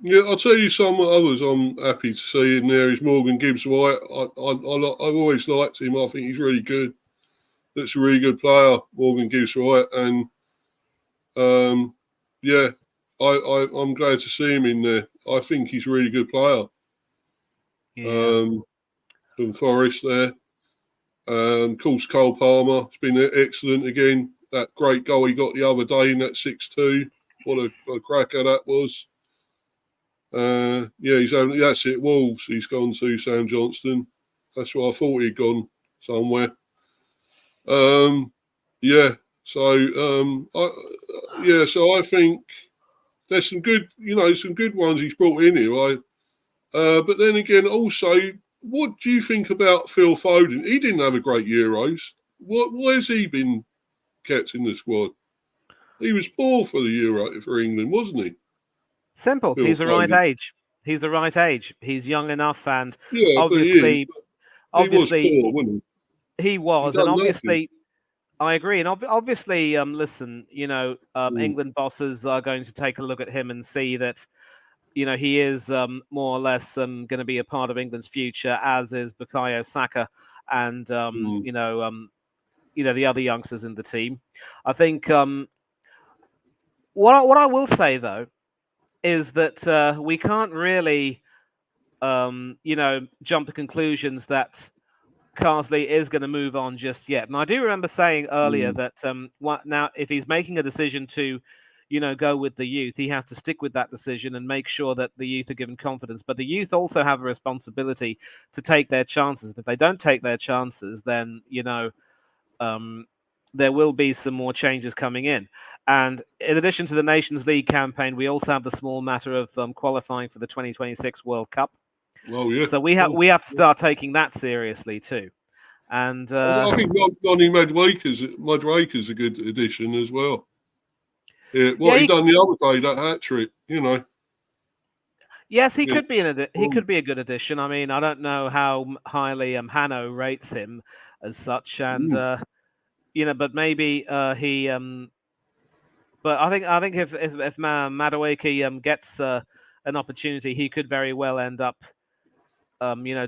Yeah, I'll tell you some others I'm happy to see in there is Morgan Gibbs-White. I've always liked him. I think he's really good. That's a really good player, Morgan Gibbs-White. And, yeah, I'm glad to see him in there. I think he's a really good player. Yeah. From Forest there. Of course, Cole Palmer has been excellent again. That great goal he got the other day in that 6-2. What a cracker that was. That's it. Wolves. He's gone to Sam Johnston. That's what I thought he'd gone somewhere. So I think there's some good ones he's brought in here. Right? But then again, also, what do you think about Phil Foden? He didn't have a great Euros. Why has he been kept in the squad? He was poor for the Euro for England, wasn't he? Simple. Phil He's the right Foden. age. He's the right age. He's young enough, and Yeah, obviously, he was poor, wasn't he? He was, He and done obviously, nothing. I agree. And obviously, listen, England bosses are going to take a look at him and see that, he is more or less going to be a part of England's future, as is Bukayo Saka and the other youngsters in the team. I think what I will say though is that we can't really jump to conclusions that Carsley is going to move on just yet. And I do remember saying earlier that now if he's making a decision to, go with the youth, he has to stick with that decision and make sure that the youth are given confidence. But the youth also have a responsibility to take their chances. If they don't take their chances, then, there will be some more changes coming in. And in addition to the Nations League campaign, we also have the small matter of qualifying for the 2026 World Cup. Oh yeah. So we have to start taking that seriously too. And I think Ronnie Madueka's a good addition as well. Yeah, he done the other day, that hat trick, Yes, he could be he could be a good addition. I mean, I don't know how highly Hanno rates him as such, and but maybe he. But I think if Madueke gets an opportunity, he could very well end up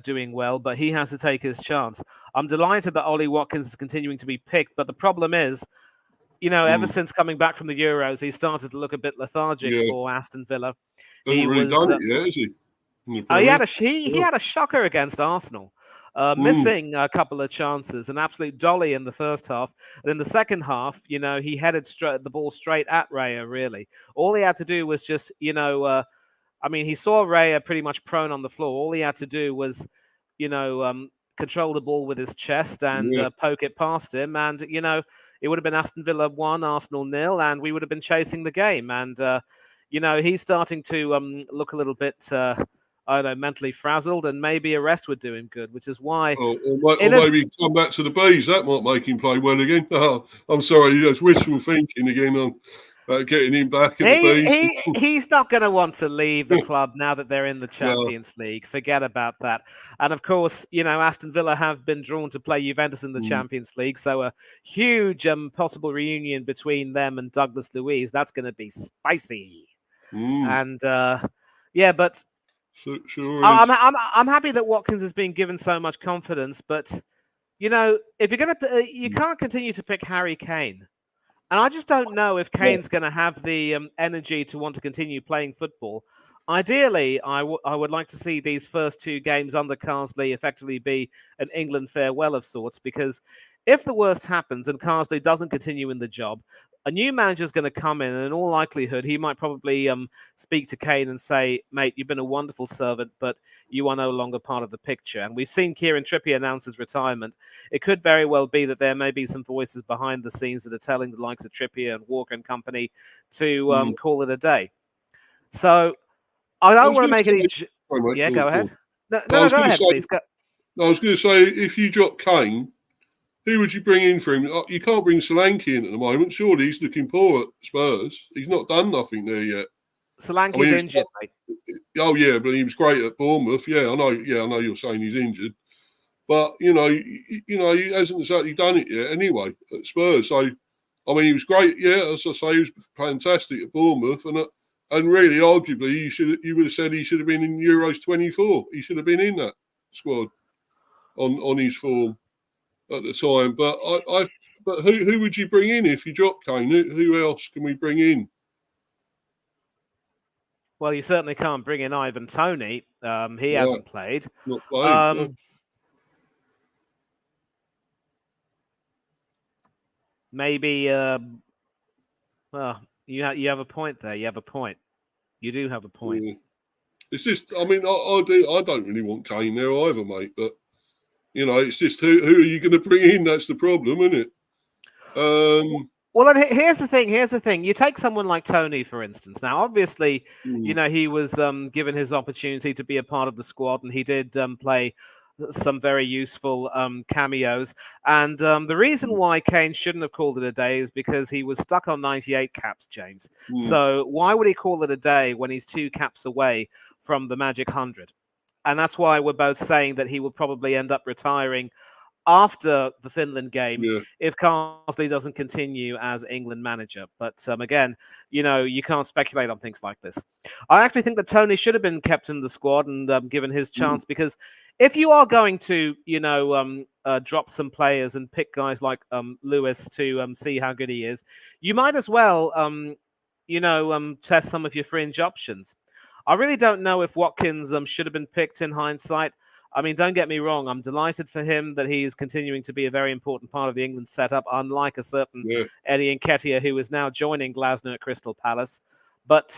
doing well, but he has to take his chance. I'm delighted that Ollie Watkins is continuing to be picked, but the problem is, ever since coming back from the Euros, he started to look a bit lethargic for Aston Villa. He really done it yet, has he? He had a shocker against Arsenal, missing a couple of chances, an absolute dolly in the first half, and in the second half, he headed the ball straight at Raya. Really, all he had to do was just, he saw Raya pretty much prone on the floor. All he had to do was, control the ball with his chest and poke it past him. And, it would have been Aston Villa 1, Arsenal 0, and we would have been chasing the game. And, he's starting to look a little bit, mentally frazzled, and maybe a rest would do him good, which is why... Or maybe come back to the Bees. That might make him play well again. Oh, I'm sorry, that's wishful thinking again on getting him back in the Bees. He's not going to want to leave the club now that they're in the Champions League. Forget about that. And of course, Aston Villa have been drawn to play Juventus in the Champions League. So a huge possible reunion between them and Douglas Luiz. That's going to be spicy. And but sure I'm happy that Watkins has been given so much confidence. But if you're going to, you can't continue to pick Harry Kane. And I just don't know if Kane's going to have the energy to want to continue playing football. Ideally, I would like to see these first two games under Carsley effectively be an England farewell of sorts, because if the worst happens and Carsley doesn't continue in the job, a new manager is going to come in, and in all likelihood, he might probably speak to Kane and say, mate, you've been a wonderful servant, but you are no longer part of the picture. And we've seen Kieran Trippier announce his retirement. It could very well be that there may be some voices behind the scenes that are telling the likes of Trippier and Walker and company to call it a day. So I don't want to make any... Go ahead. No, go ahead, please. I was going to say, if you drop Kane, who would you bring in for him? You can't bring Solanke in at the moment. Surely he's looking poor at Spurs. He's not done nothing there yet. Solanke's injured, mate. Oh yeah, but he was great at Bournemouth. Yeah, I know you're saying he's injured, but he hasn't exactly done it yet. Anyway, at Spurs, so I mean, he was great. Yeah, as I say, he was fantastic at Bournemouth, and And really, arguably, you would have said he should have been in Euros 24. He should have been in that squad on his form at the time. But but who would you bring in if you drop Kane? Who else can we bring in? Well, you certainly can't bring in Ivan Toney. He hasn't played. Not played. No. Maybe. Well, you have a point there. You have a point. You do have a point. Yeah. It's just, I mean, I don't really want Kane there either, mate. But it's just who are you going to bring in? That's the problem, isn't it? Well, then here's the thing. Here's the thing. You take someone like Toney, for instance. Now, obviously, he was given his opportunity to be a part of the squad, and he did play some very useful cameos. And the reason why Kane shouldn't have called it a day is because he was stuck on 98 caps, James. So why would he call it a day when he's 2 caps away from the magic 100? And that's why we're both saying that he will probably end up retiring after the Finland game if Carsley doesn't continue as England manager. But again, you can't speculate on things like this. I actually think that Toney should have been kept in the squad and given his chance, because if you are going to, drop some players and pick guys like Lewis to see how good he is, you might as well, test some of your fringe options. I really don't know if Watkins should have been picked in hindsight. I mean, don't get me wrong. I'm delighted for him that he's continuing to be a very important part of the England setup, unlike a certain Eddie Nketiah, who is now joining Glasner at Crystal Palace. But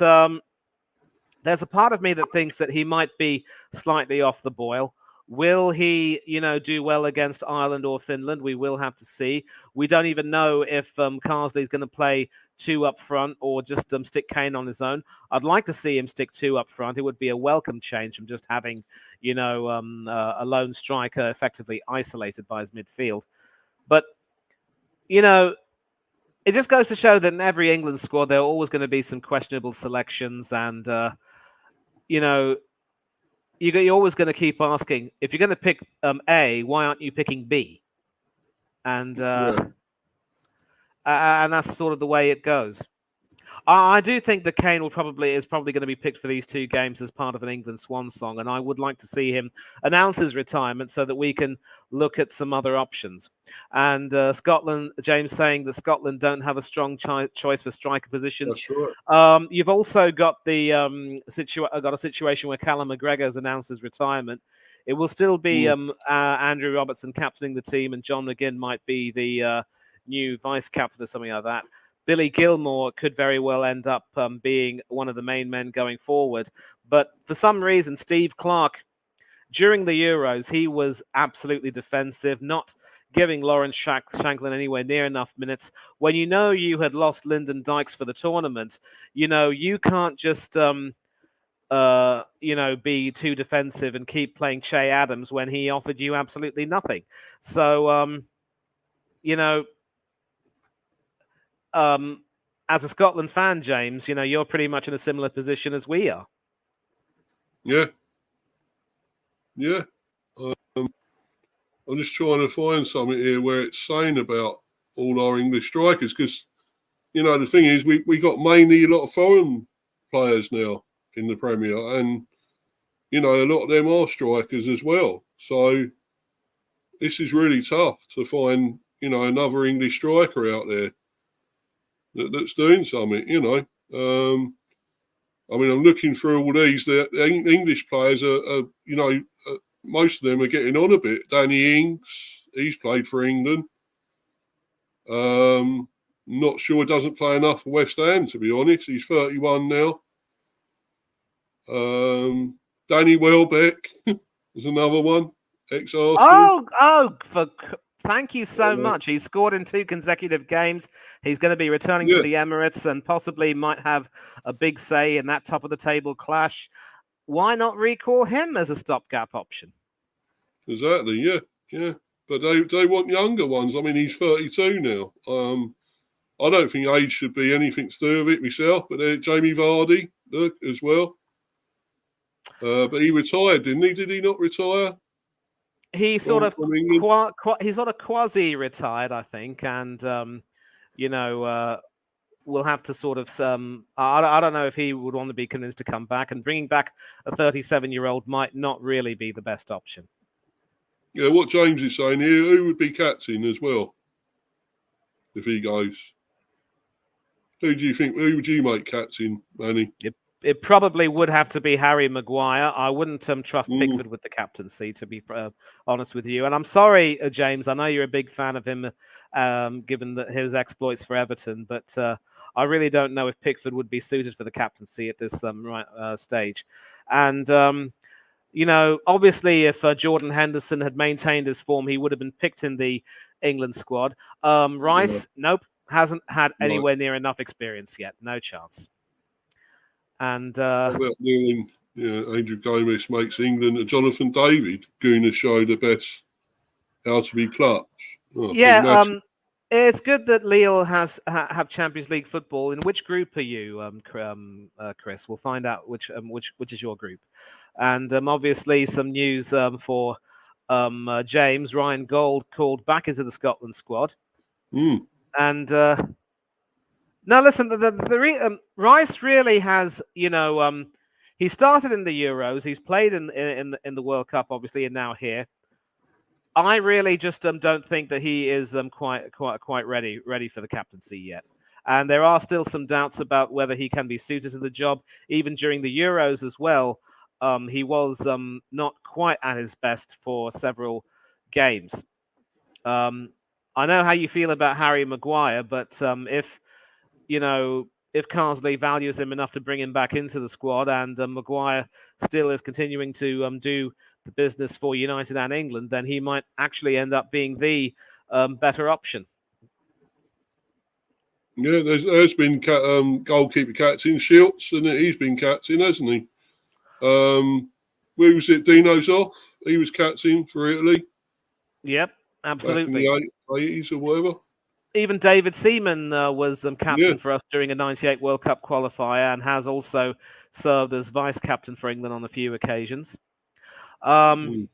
there's a part of me that thinks that he might be slightly off the boil. Will he, do well against Ireland or Finland? We will have to see. We don't even know if Carsley's going to play 2 up front or just stick Kane on his own. I'd like to see him stick 2 up front. It would be a welcome change from just having, a lone striker effectively isolated by his midfield. But, it just goes to show that in every England squad, there are always going to be some questionable selections. And, you're always going to keep asking, if you're going to pick A, why aren't you picking B? And that's sort of the way it goes. I do think that Kane is probably going to be picked for these 2 games as part of an England swan song, and I would like to see him announce his retirement so that we can look at some other options. And Scotland, James saying that Scotland don't have a strong choice for striker positions. That's right. You've also got the a situation where Callum McGregor has announced his retirement. It will still be Andrew Robertson captaining the team, and John McGinn might be the new vice captain or something like that. Billy Gilmore could very well end up being one of the main men going forward. But for some reason, Steve Clarke, during the Euros, he was absolutely defensive, not giving Lawrence Shanklin anywhere near enough minutes. When you had lost Lyndon Dykes for the tournament, you can't just, be too defensive and keep playing Che Adams when he offered you absolutely nothing. So, as a Scotland fan, James, you're pretty much in a similar position as we are. Yeah. I'm just trying to find something here where it's saying about all our English strikers, because, the thing is, we got mainly a lot of foreign players now in the Premier, and, a lot of them are strikers as well. So this is really tough to find, another English striker out there that's doing something, I mean, I'm looking through all these. The English players are most of them are getting on a bit. Danny Ings, he's played for England. Not sure doesn't play enough for West Ham, to be honest. He's 31 now. Danny Welbeck is another one, ex-Arsenal. Thank you so much. He's scored in 2 consecutive games. He's going to be returning to the Emirates and possibly might have a big say in that top-of-the-table clash. Why not recall him as a stopgap option? Exactly, yeah. But they want younger ones. I mean, he's 32 now. I don't think age should be anything to do with it myself, but Jamie Vardy, look, as well. But he retired, didn't he? Did he not retire? He sort of quasi-retired, I think, and will have to sort of I don't know if he would want to be convinced to come back, and bringing back a 37-year-old might not really be the best option. Yeah, what James is saying here, who would be captain as well if he goes? Who do you think? Who would you make captain, Manny? It probably would have to be Harry Maguire. I wouldn't trust Pickford with the captaincy, to be honest with you. And I'm sorry, James. I know you're a big fan of him, given his exploits for Everton. But I really don't know if Pickford would be suited for the captaincy at this stage. And obviously, if Jordan Henderson had maintained his form, he would have been picked in the England squad. Rice, nope, hasn't had anywhere near enough experience yet. No chance. And Andrew Gomez makes England. Jonathan David going to show the best how to be clutch. It's good that Lille have Champions League football. In which group are you, Chris? We'll find out which is your group. And obviously some news for James. Ryan Gold called back into the Scotland squad. And now, listen, Rice really has, he started in the Euros. He's played in the World Cup, obviously, and now here. I really just don't think that he is quite ready for the captaincy yet. And there are still some doubts about whether he can be suited to the job. Even during the Euros as well, he was not quite at his best for several games. I know how you feel about Harry Maguire, but if Carsley values him enough to bring him back into the squad, and Maguire still is continuing to do the business for United and England, then he might actually end up being the better option. Yeah, there's been goalkeeper captain Schultz, and he's been captain, hasn't he? Where was it? Dino Zoff? He was captain for Italy. Yep, absolutely. Back in the 80s or whatever. Even David Seaman was captain for us during a 98 World Cup qualifier, and has also served as vice captain for England on a few occasions. We'll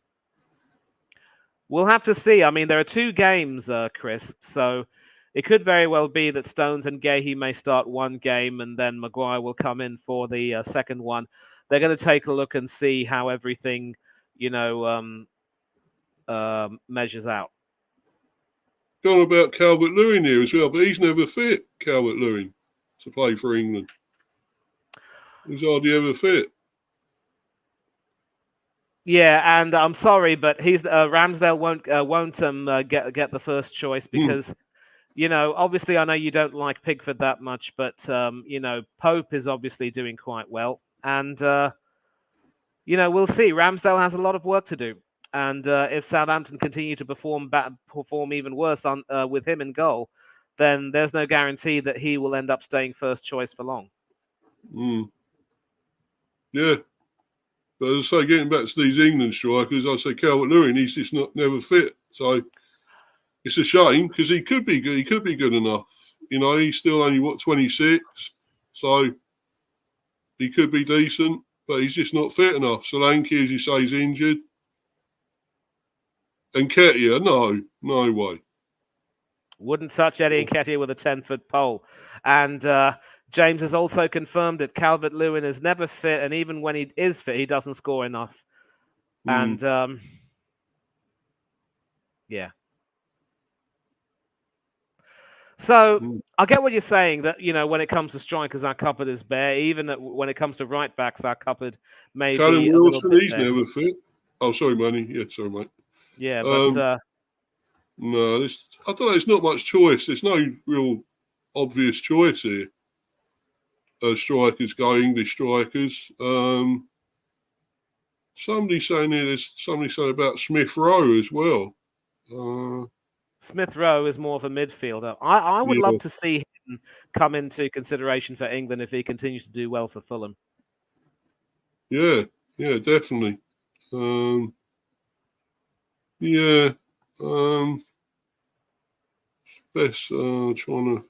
have to see. I mean, there are 2 games, Chris, so it could very well be that Stones and Gahey may start one game, and then Maguire will come in for the second one. They're going to take a look and see how everything, measures out. Gone about Calvert-Lewin here as well, but he's never fit, Calvert-Lewin, to play for England. He's hardly ever fit. Yeah, and I'm sorry, but he's Ramsdale won't get the first choice because, obviously I know you don't like Pickford that much, but Pope is obviously doing quite well, and we'll see. Ramsdale has a lot of work to do. And if Southampton continue to perform even worse with him in goal, then there's no guarantee that he will end up staying first choice for long. Yeah. But as I say, getting back to these England strikers, I say Calvert-Lewin, he's just never fit. So it's a shame because he could be good. He could be good enough. He's still only, 26? So he could be decent, but he's just not fit enough. Solanke, as you say, is injured. And Nketiah, no way. Wouldn't touch Eddie Nketiah with a 10-foot pole. And James has also confirmed that Calvert-Lewin is never fit, and even when he is fit, he doesn't score enough. And yeah. So I get what you're saying, that when it comes to strikers, our cupboard is bare. Even when it comes to right backs, our cupboard may Callum be Wilson, he's bare. never fit. Oh, sorry, Manny. Yeah, sorry, mate. Yeah, but no, I don't know. There's not much choice. There's no real obvious choice here. Strikers go, English strikers. Somebody saying here, there's somebody saying about Smith Rowe as well. Smith Rowe is more of a midfielder. I would love to see him come into consideration for England if he continues to do well for Fulham. Yeah, definitely. Best trying to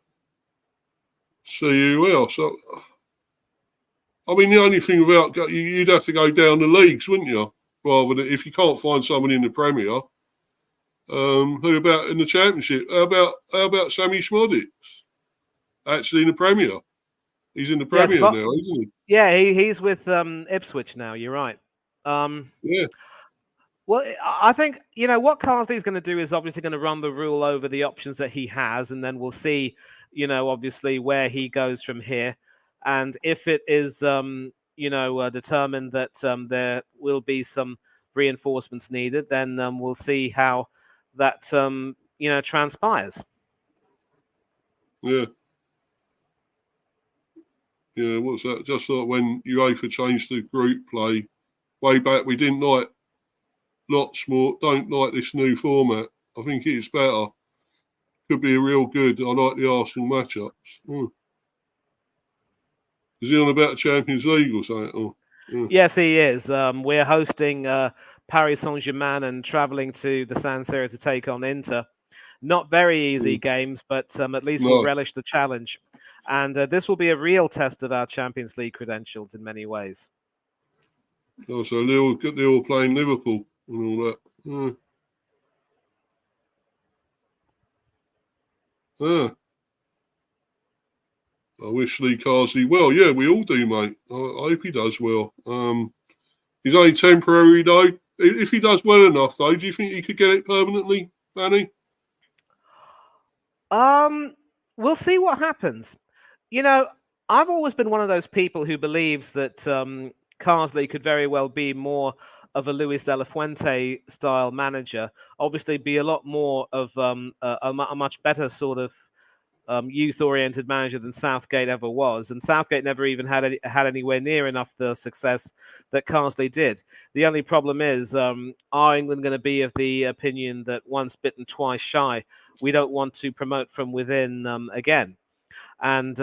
see who else. I mean, the only thing about you'd have to go down the leagues, wouldn't you? Rather than if you can't find someone in the Premier. Who about in the Championship? How about Sammy Szmodics? actually in the Premier. He's in the Yeah, Premier now, isn't he? Yeah, he's with Ipswich now. You're right. Yeah. Well, I think, what Carsley's going to do is obviously going to run the rule over the options that he has, and then we'll see, obviously where he goes from here. And if it is, determined that there will be some reinforcements needed, then we'll see how that, transpires. Yeah. Yeah, what's that? Just like when UEFA changed the group play way back, we didn't like don't like this new format. I think it's better. Could be a real good. I like the Arsenal matchups. Is he on about the Champions League or something? Yes, he is. We're hosting Paris Saint-Germain and travelling to the San Siro to take on Inter. Not very easy games, but at least we'll relish the challenge. And this will be a real test of our Champions League credentials in many ways. Oh, so they're all playing Liverpool and all that. I wish Lee Carsleys well. Yeah, we all do, mate. I hope he does well. He's only temporary, though. If he does well enough, though, do you think he could get it permanently, Danny? We'll see what happens. I've always been one of those people who believes that Carsley could very well be more of a Luis de la Fuente style manager. Obviously, be a lot more of a much better sort of youth-oriented manager than Southgate ever was, and Southgate never even had anywhere near enough the success that Carsley did. The only problem is, are England going to be of the opinion that once bitten, twice shy? We don't want to promote from within again, and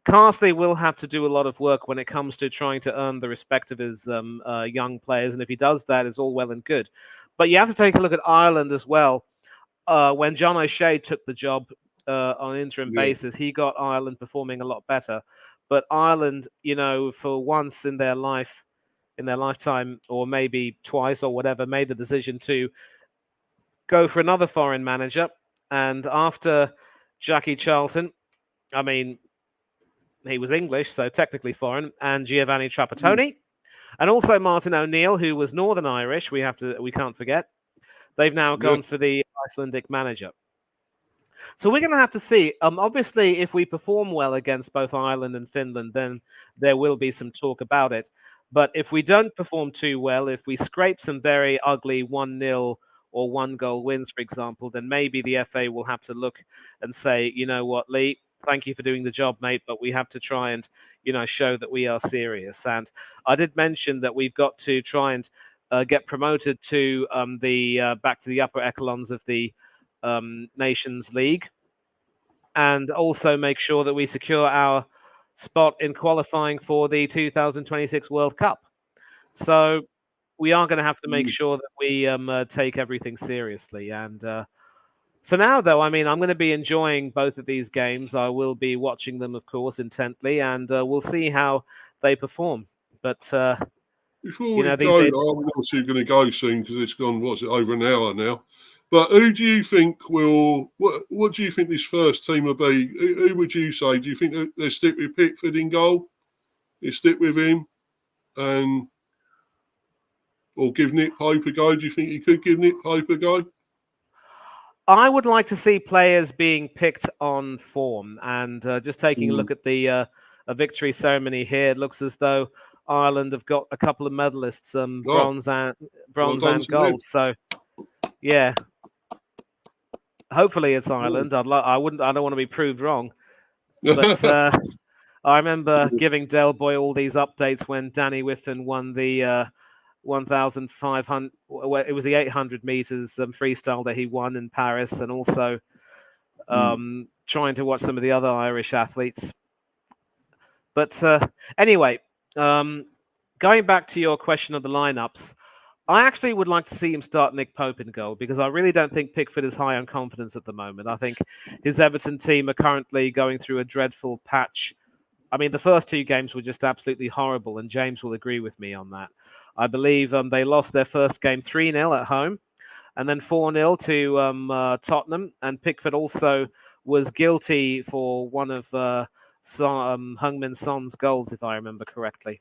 Carsley will have to do a lot of work when it comes to trying to earn the respect of his young players, and if he does that, it's all well and good. But you have to take a look at Ireland as well. When John O'Shea took the job on an interim basis, he got Ireland performing a lot better. But Ireland, for once in their lifetime, or maybe twice or whatever, made the decision to go for another foreign manager. And after Jackie Charlton, I mean, he was English, so technically foreign, and Giovanni Trapattoni, and also Martin O'Neill, who was Northern Irish. We can't forget. They've now gone for the Icelandic manager. So we're going to have to see. Obviously, if we perform well against both Ireland and Finland, then there will be some talk about it. But if we don't perform too well, if we scrape some very ugly 1-0 or 1-goal wins, for example, then maybe the FA will have to look and say, you know what, Lee, thank you for doing the job, mate, but we have to try and, show that we are serious. And I did mention that we've got to try and get promoted to back to the upper echelons of the Nations League, and also make sure that we secure our spot in qualifying for the 2026 World Cup. So we are going to have to make sure that we take everything seriously. And for now, though, I mean, I'm going to be enjoying both of these games. I will be watching them, of course, intently, and we'll see how they perform. But before we go, I'm obviously going to go soon because it's gone, over an hour now. But who do you think will? What do you think this first team will be? Who would you say? Do you think they stick with Pickford in goal? They stick with him, or give Nick Pope a go? Do you think you could give Nick Pope a go? I would like to see players being picked on form, and just taking a look at the victory ceremony here, it looks as though Ireland have got a couple of medalists, bronze and gold. So, yeah. Hopefully it's Ireland. I don't want to be proved wrong, but I remember giving Del Boy all these updates when Danny Whiffen won the 1,500. It was the 800 meters freestyle that he won in Paris, and also trying to watch some of the other Irish athletes. But anyway, going back to your question of the lineups. I actually would like to see him start Nick Pope in goal, because I really don't think Pickford is high on confidence at the moment. I think his Everton team are currently going through a dreadful patch. I mean, the first two games were just absolutely horrible, and James will agree with me on that. I believe they lost their first game 3-0 at home, and then 4-0 to Tottenham, and Pickford also was guilty for one of Heung-min Son's goals, if I remember correctly.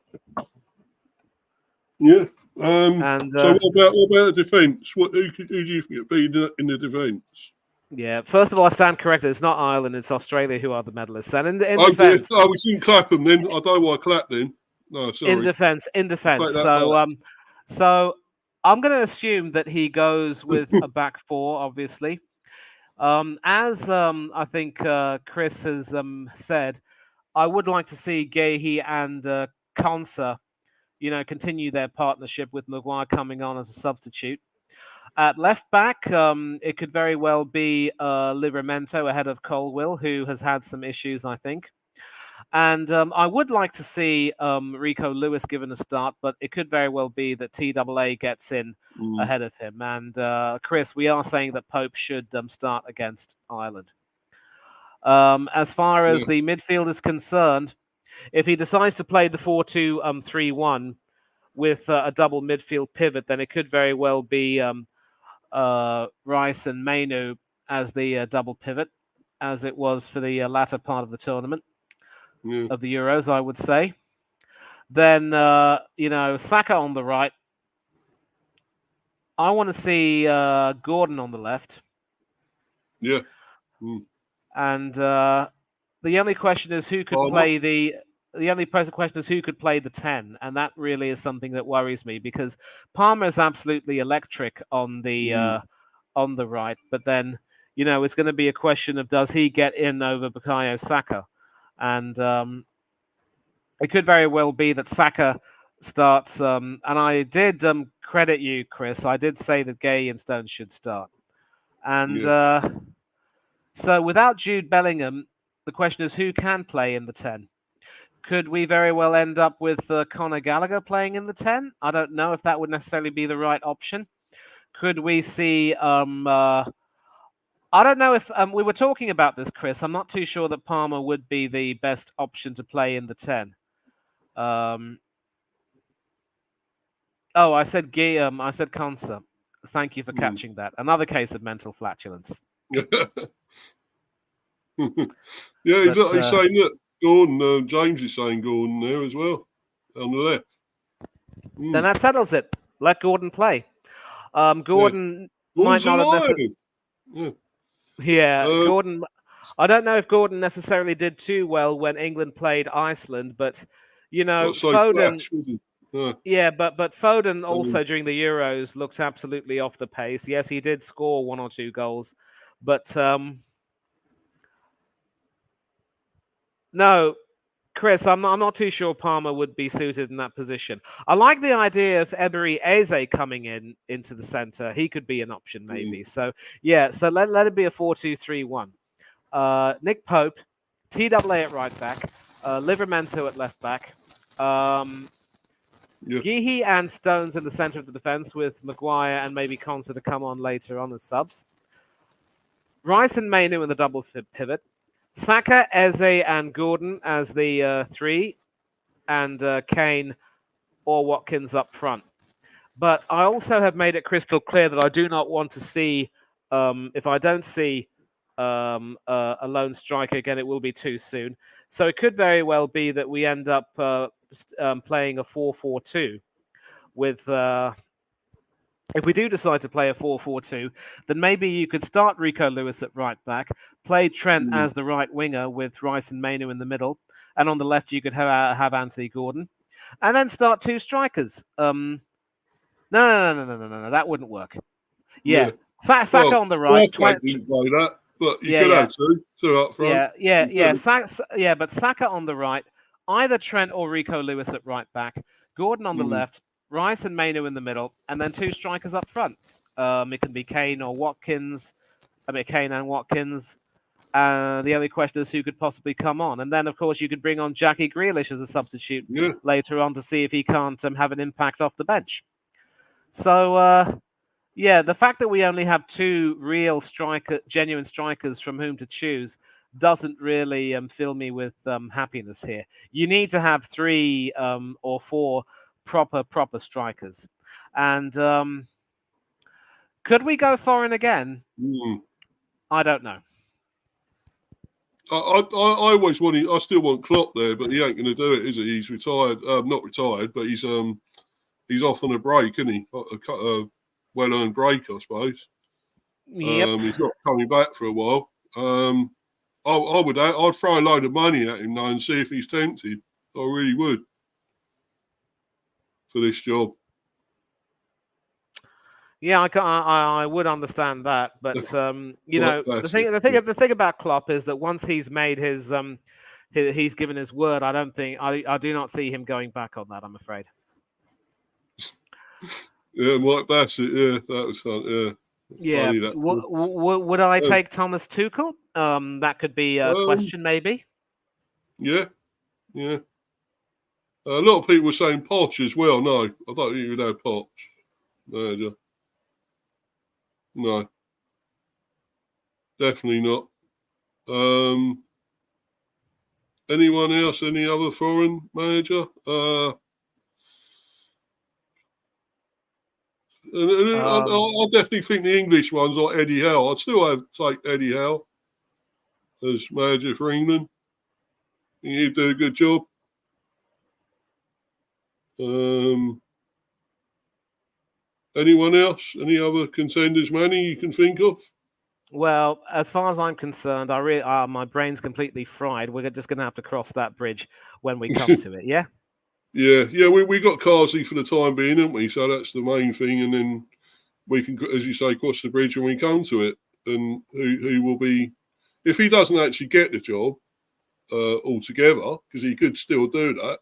Yeah. And so what about the defence? Who do you think would be in the defence? Yeah, first of all, I stand corrected. It's not Ireland; it's Australia who are the medalists. And in Oh, defence, we shouldn't clap them then. I don't know why I clapped then. No, sorry. in defence. So I'm going to assume that he goes with a back four, obviously. As I think Chris has said, I would like to see Gehi and Konsa, continue their partnership with Maguire coming on as a substitute. At left back, it could very well be Livramento ahead of Colwill, who has had some issues, I think. And I would like to see Rico Lewis given a start, but it could very well be that TAA gets in ahead of him. And Chris, we are saying that Pope should start against Ireland. As far as the midfield is concerned, if he decides to play the 4-2-3-1 with a double midfield pivot, then it could very well be Rice and Mainu as the double pivot, as it was for the latter part of the tournament of the Euros, I would say. Then, Saka on the right. I want to see Gordon on the left. Yeah. And the only question is who could play the question is who could play the 10, and that really is something that worries me because Palmer is absolutely electric on the right, but then it's going to be a question of does he get in over Bukayo Saka, and it could very well be that Saka starts. And I did credit you, Chris. I did say that Gay and Stones should start, and so without Jude Bellingham, the question is who can play in the 10. Could we very well end up with Conor Gallagher playing in the 10? I don't know if that would necessarily be the right option. Could we see... I don't know if... we were talking about this, Chris. I'm not too sure that Palmer would be the best option to play in the 10. I said I said Konsa. Thank you for catching that. Another case of mental flatulence. He's saying that. Gordon, James is saying Gordon there as well, on the left. Then that settles it. Let Gordon play. Gordon might not have necessarily... Gordon... I don't know if Gordon necessarily did too well when England played Iceland, but, Foden... but Foden also during the Euros looked absolutely off the pace. Yes, he did score 1 or 2 goals, but... No, Chris, I'm not too sure Palmer would be suited in that position. I like the idea of Ebery Eze coming into the centre. He could be an option, maybe. So let it be a 4-2-3-1. Nick Pope, TAA at right back, Livramento at left back, Gehi and Stones in the centre of the defence with Maguire and maybe Konsa to come on later on as subs. Rice and Mainu in the double pivot. Saka, Eze, and Gordon as the 3, and Kane or Watkins up front. But I also have made it crystal clear that I do not want to see, if I don't see a lone striker again, it will be too soon. So it could very well be that we end up playing a 4-4-2 with... If we do decide to play a 4-4-2, then maybe you could start Rico Lewis at right back, play Trent as the right winger with Rice and Mainu in the middle, and on the left you could have Anthony Gordon, and then start 2 strikers. No, that wouldn't work. Saka on the right. Didn't play that, but you could have 2 up front. But Saka on the right, either Trent or Rico Lewis at right back, Gordon on the left, Rice and Mainu in the middle, and then 2 strikers up front. It can be Kane or Watkins. Kane and Watkins. The only question is who could possibly come on. And then, of course, you could bring on Jackie Grealish as a substitute later on to see if he can't have an impact off the bench. So, the fact that we only have 2 real genuine strikers from whom to choose doesn't really fill me with happiness here. You need to have 3 or 4 proper strikers. And could we go foreign again? I don't know. I always wanted. I still want Klopp there, but he ain't going to do it, is he? He's retired. Not retired, but he's off on a break, isn't he? A well-earned break, I suppose. Yep. He's not coming back for a while. I'd throw a load of money at him now and see if he's tempted. I really would for this job. Yeah, I would understand that, but you know, the thing about Klopp is that once he's made his he's given his word, I do not see him going back on that, I'm afraid. Yeah, Mike Bassett. Yeah, that was fun. Yeah. Yeah. Would I take Thomas Tuchel? That could be a question, maybe. Yeah. A lot of people were saying Poch as well. No, I don't think you would have Poch. No, definitely not. Anyone else? Any other foreign manager? I definitely think the English ones like Eddie Howe. I'd still take Eddie Howe as manager for England. He'd do a good job. Anyone else? Any other contenders, Manny, you can think of? Well, as far as I'm concerned, my brain's completely fried. We're just going to have to cross that bridge when we come to it. Yeah. Yeah. We got Carsley for the time being, haven't we? So that's the main thing, and then we can, as you say, cross the bridge when we come to it. And who will be, if he doesn't actually get the job altogether, because he could still do that.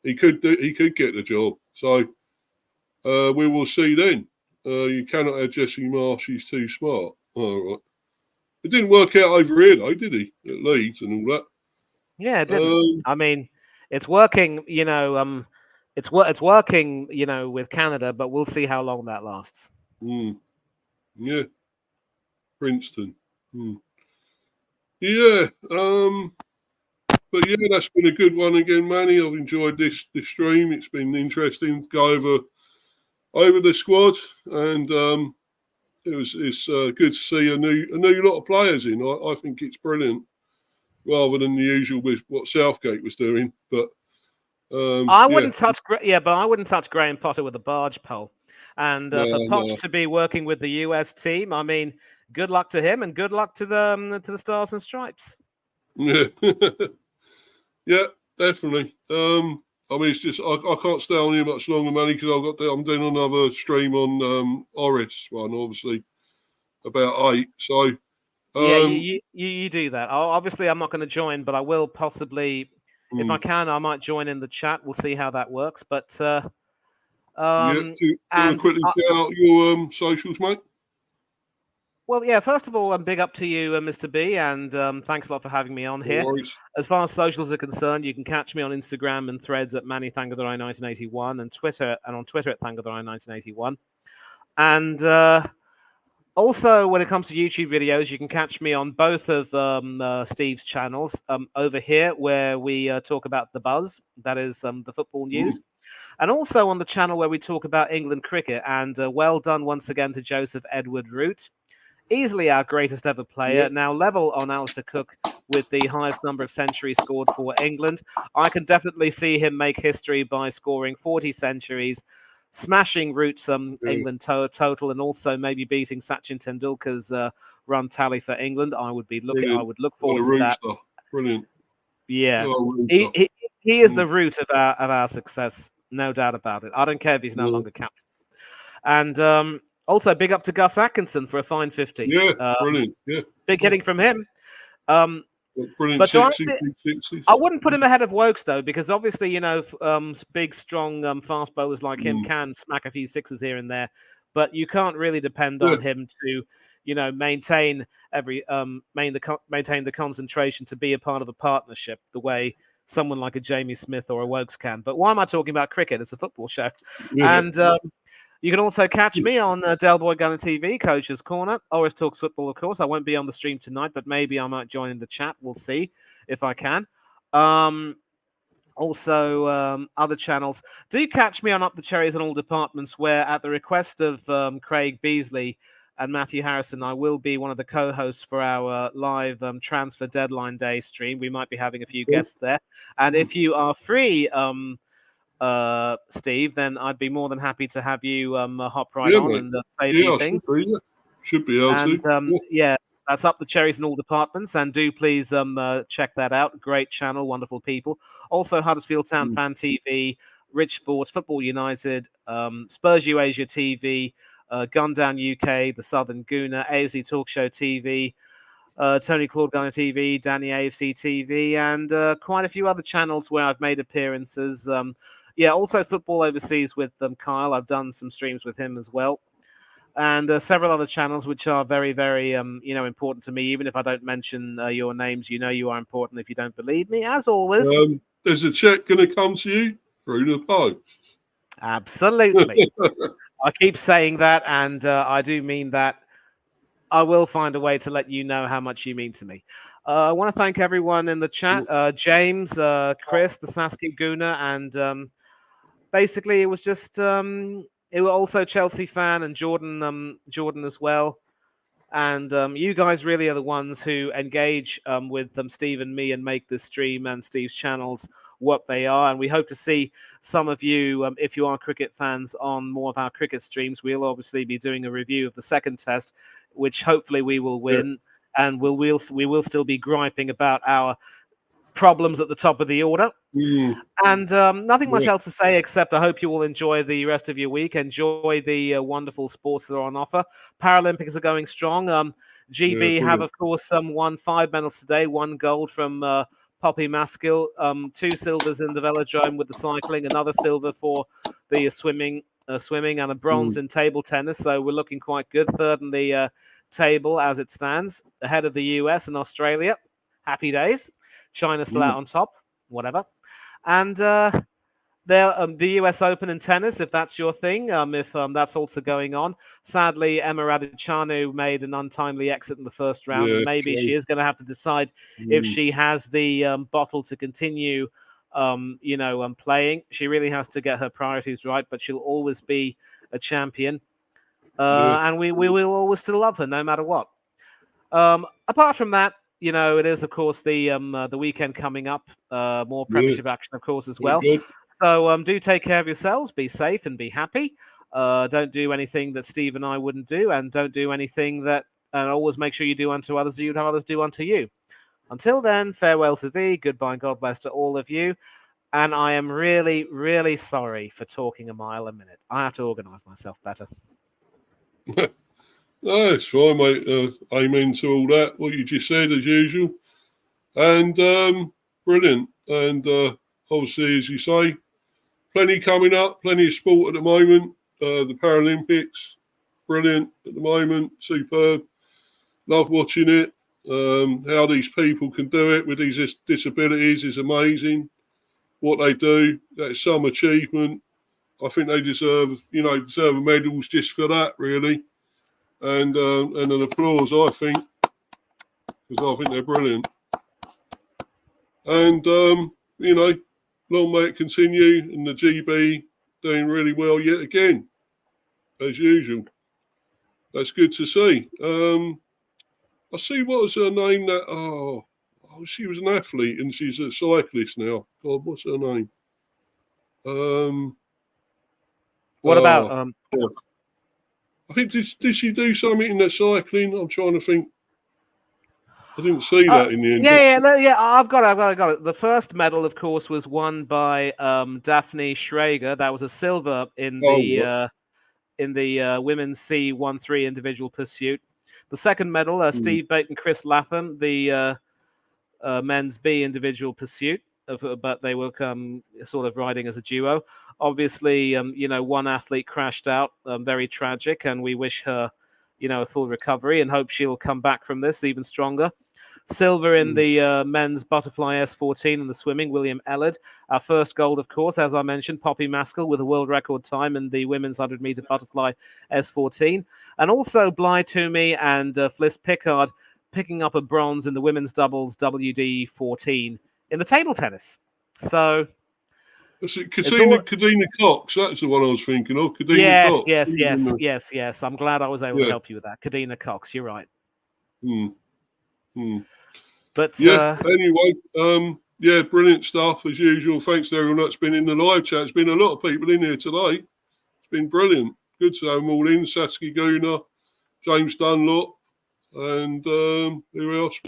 He could get the job. So we will see then. You cannot have Jesse Marsh. He's too smart. All right. It didn't work out over here, though, did he? At Leeds and all that. Yeah, it didn't. I mean, it's working. You know, it's working. You know, with Canada, but we'll see how long that lasts. Yeah. Princeton. Yeah. But yeah, that's been a good one again, Manny. I've enjoyed this stream. It's been interesting to go over the squad, and it's good to see a new lot of players in. I think it's brilliant, rather than the usual with what Southgate was doing. But I wouldn't touch Graham Potter with a barge pole, and for Poch to be working with the US team, I mean, good luck to him, and good luck to the Stars and Stripes. Yeah. Yeah, definitely. I mean, it's just I can't stay on here much longer, Manny, because I'm doing another stream on Oris one, obviously, about 8. So yeah, you do that. Obviously, I'm not going to join, but I will possibly, if I can, I might join in the chat. We'll see how that works. But do you want to quickly shout out your socials, mate? Well, yeah, first of all, big up to you, Mr. B, and thanks a lot for having me on here. As far as socials are concerned, you can catch me on Instagram and Threads at Manny Thangadorai 1981 and on Twitter at Thangadorai 1981. And also, when it comes to YouTube videos, you can catch me on both of Steve's channels over here, where we talk about the buzz, that is the football news. And also on the channel where we talk about England cricket. And well done once again to Joseph Edward Root. Easily our greatest ever player, now level on Alistair Cook with the highest number of centuries scored for England. I can definitely see him make history by scoring 40 centuries, smashing Root's England total, and also maybe beating Sachin Tendulkar's run tally for England. I would look forward to that. Brilliant. Yeah, he is the root of our success, no doubt about it. I don't care if he's no longer captain. And also, big up to Gus Atkinson for a fine 50. Yeah, brilliant. Yeah, big hitting from him. Brilliant. But I wouldn't put him ahead of Wokes though, because obviously, you know, big, strong, fast bowlers like him can smack a few sixes here and there, but you can't really depend on him to, you know, maintain the concentration to be a part of a partnership the way someone like a Jamie Smith or a Wokes can. But why am I talking about cricket? It's a football show, and. You can also catch me on Del Boy Gunner TV, Coach's Corner. Always Talks Football, of course. I won't be on the stream tonight, but maybe I might join in the chat. We'll see if I can. Also, other channels. Do catch me on Up the Cherries in all departments, where at the request of Craig Beasley, and Matthew Harrison. I will be one of the co-hosts for our live transfer deadline day stream. We might be having a few guests there. And if you are free, Steve, then I'd be more than happy to have you hop right on mate. and say a few things. Should be able to. Yeah, that's up the cherries in all departments. And do please check that out. Great channel, wonderful people. Also, Huddersfield Town Fan TV, Rich Sports, Football United, Spurs Eurasia TV, Gundown UK, The Southern Gooner, AFC Talk Show TV, Tony Claude Gunner TV, Danny AFC TV, and quite a few other channels where I've made appearances. Also Football Overseas with Kyle. I've done some streams with him as well. And several other channels which are very, very, important to me. Even if I don't mention your names, you are important if you don't believe me, as always. There's a check going to come to you through the post. Absolutely. I keep saying that, and I do mean that. I will find a way to let you know how much you mean to me. I want to thank everyone in the chat. James, Chris, the Saskia Guna, and basically it was just... it was also Chelsea fan and Jordan as well. And you guys really are the ones who engage with Steve and me and make this stream and Steve's channels what they are. And we hope to see some of you, if you are cricket fans, on more of our cricket streams. We'll obviously be doing a review of the second test, which hopefully we will win. Yeah. And we will still be griping about our problems at the top of the order. And nothing much else to say, except I hope you will enjoy the rest of your week. Enjoy the wonderful sports that are on offer. Paralympics are going strong. GB have, of course, won 5 medals today, 1 gold from Poppy Maskill, 2 silvers in the velodrome with the cycling, another silver for the swimming, and a bronze in table tennis. So we're looking quite good. 3rd in the table as it stands, ahead of the US and Australia. Happy days. China still out on top, whatever. And the US Open in tennis, if that's your thing, if that's also going on. Sadly, Emma Raducanu made an untimely exit in the first round. And maybe she is going to have to decide if she has the bottle to continue, playing. She really has to get her priorities right, but she'll always be a champion. And we will always still love her, no matter what. Apart from that, it is, of course, the weekend coming up. More Premiership action, of course, as well. So do take care of yourselves. Be safe and be happy. Don't do anything that Steve and I wouldn't do, and don't do anything that. And always make sure you do unto others as you'd have others do unto you. Until then, farewell to thee. Goodbye and God bless to all of you. And I am really, really sorry for talking a mile a minute. I have to organise myself better. No, it's fine, mate. Amen to all that, what you just said, as usual. And brilliant. And obviously, as you say, plenty coming up, plenty of sport at the moment. The Paralympics, brilliant at the moment, superb. Love watching it. How these people can do it with these disabilities is amazing. What they do, that's some achievement. I think they deserve medals just for that, really. And an applause, I think, because I think they're brilliant. And, long may it continue, and the GB doing really well yet again, as usual. That's good to see. I see, what was her name? She was an athlete, and she's a cyclist now. God, what's her name? What about... I think, did she do something in that cycling? I'm trying to think. I didn't see that in the end. Yeah. I've got it. The first medal, of course, was won by Daphne Schrager. That was a silver in the women's C13 individual pursuit. The second medal, Steve Bate and Chris Latham, the men's B individual pursuit. But they were sort of riding as a duo. Obviously, one athlete crashed out, very tragic, and we wish her, a full recovery and hope she'll come back from this even stronger. Silver in the men's butterfly S14 in the swimming, William Ellard. Our first gold, of course, as I mentioned, Poppy Maskill with a world record time in the women's 100-meter butterfly S14. And also Bly Toomey and Fliss Pickard picking up a bronze in the women's doubles WD14 in the table tennis. So Is it Kadena Cox? That's the one I was thinking of. Kadena Cox. Yes. I'm glad I was able to help you with that. Kadena Cox, you're right. But anyway, brilliant stuff as usual. Thanks to everyone that's been in the live chat. There's been a lot of people in here today. It's been brilliant. Good to have them all in. Saskia Guna, James Dunlop, and who else?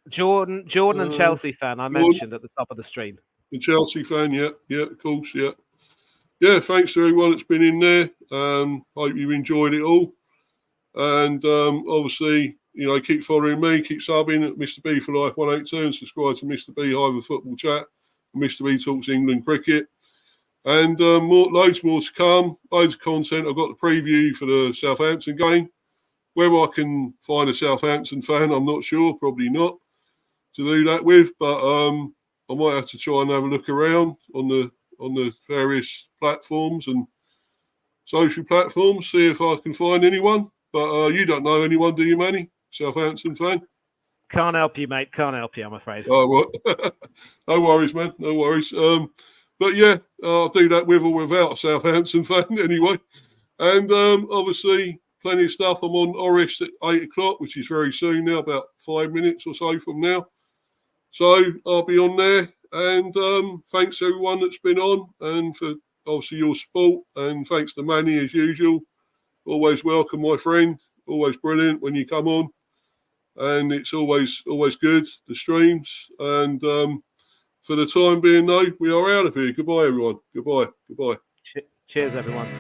Jordan and Chelsea fan I mentioned at the top of the stream. The Chelsea fan, yeah, of course, yeah. Yeah, thanks to everyone that's been in there. Hope you enjoyed it all. And obviously, keep following me, keep subbing at Mr. B for Life 182 and subscribe to Mr. B Hive Football Chat and Mr. B Talks England Cricket. And loads more to come, loads of content. I've got the preview for the Southampton game. Whether I can find a Southampton fan, I'm not sure, probably not, to do that with. But I might have to try and have a look around on the various platforms and social platforms, see if I can find anyone. But you don't know anyone, do you, Manny? Southampton fan? Can't help you, mate. Can't help you, I'm afraid. Oh, right. No worries, man. No worries. But yeah, I'll do that with or without a Southampton fan anyway. And obviously, plenty of stuff. I'm on Orist at 8 o'clock, which is very soon now, about 5 minutes or so from now. So I'll be on there. And thanks to everyone that's been on and for obviously your support. And thanks to Manny as usual. Always welcome, my friend. Always brilliant when you come on. And it's always good, the streams. And for the time being, though, we are out of here. Goodbye, everyone. Goodbye. Cheers, everyone.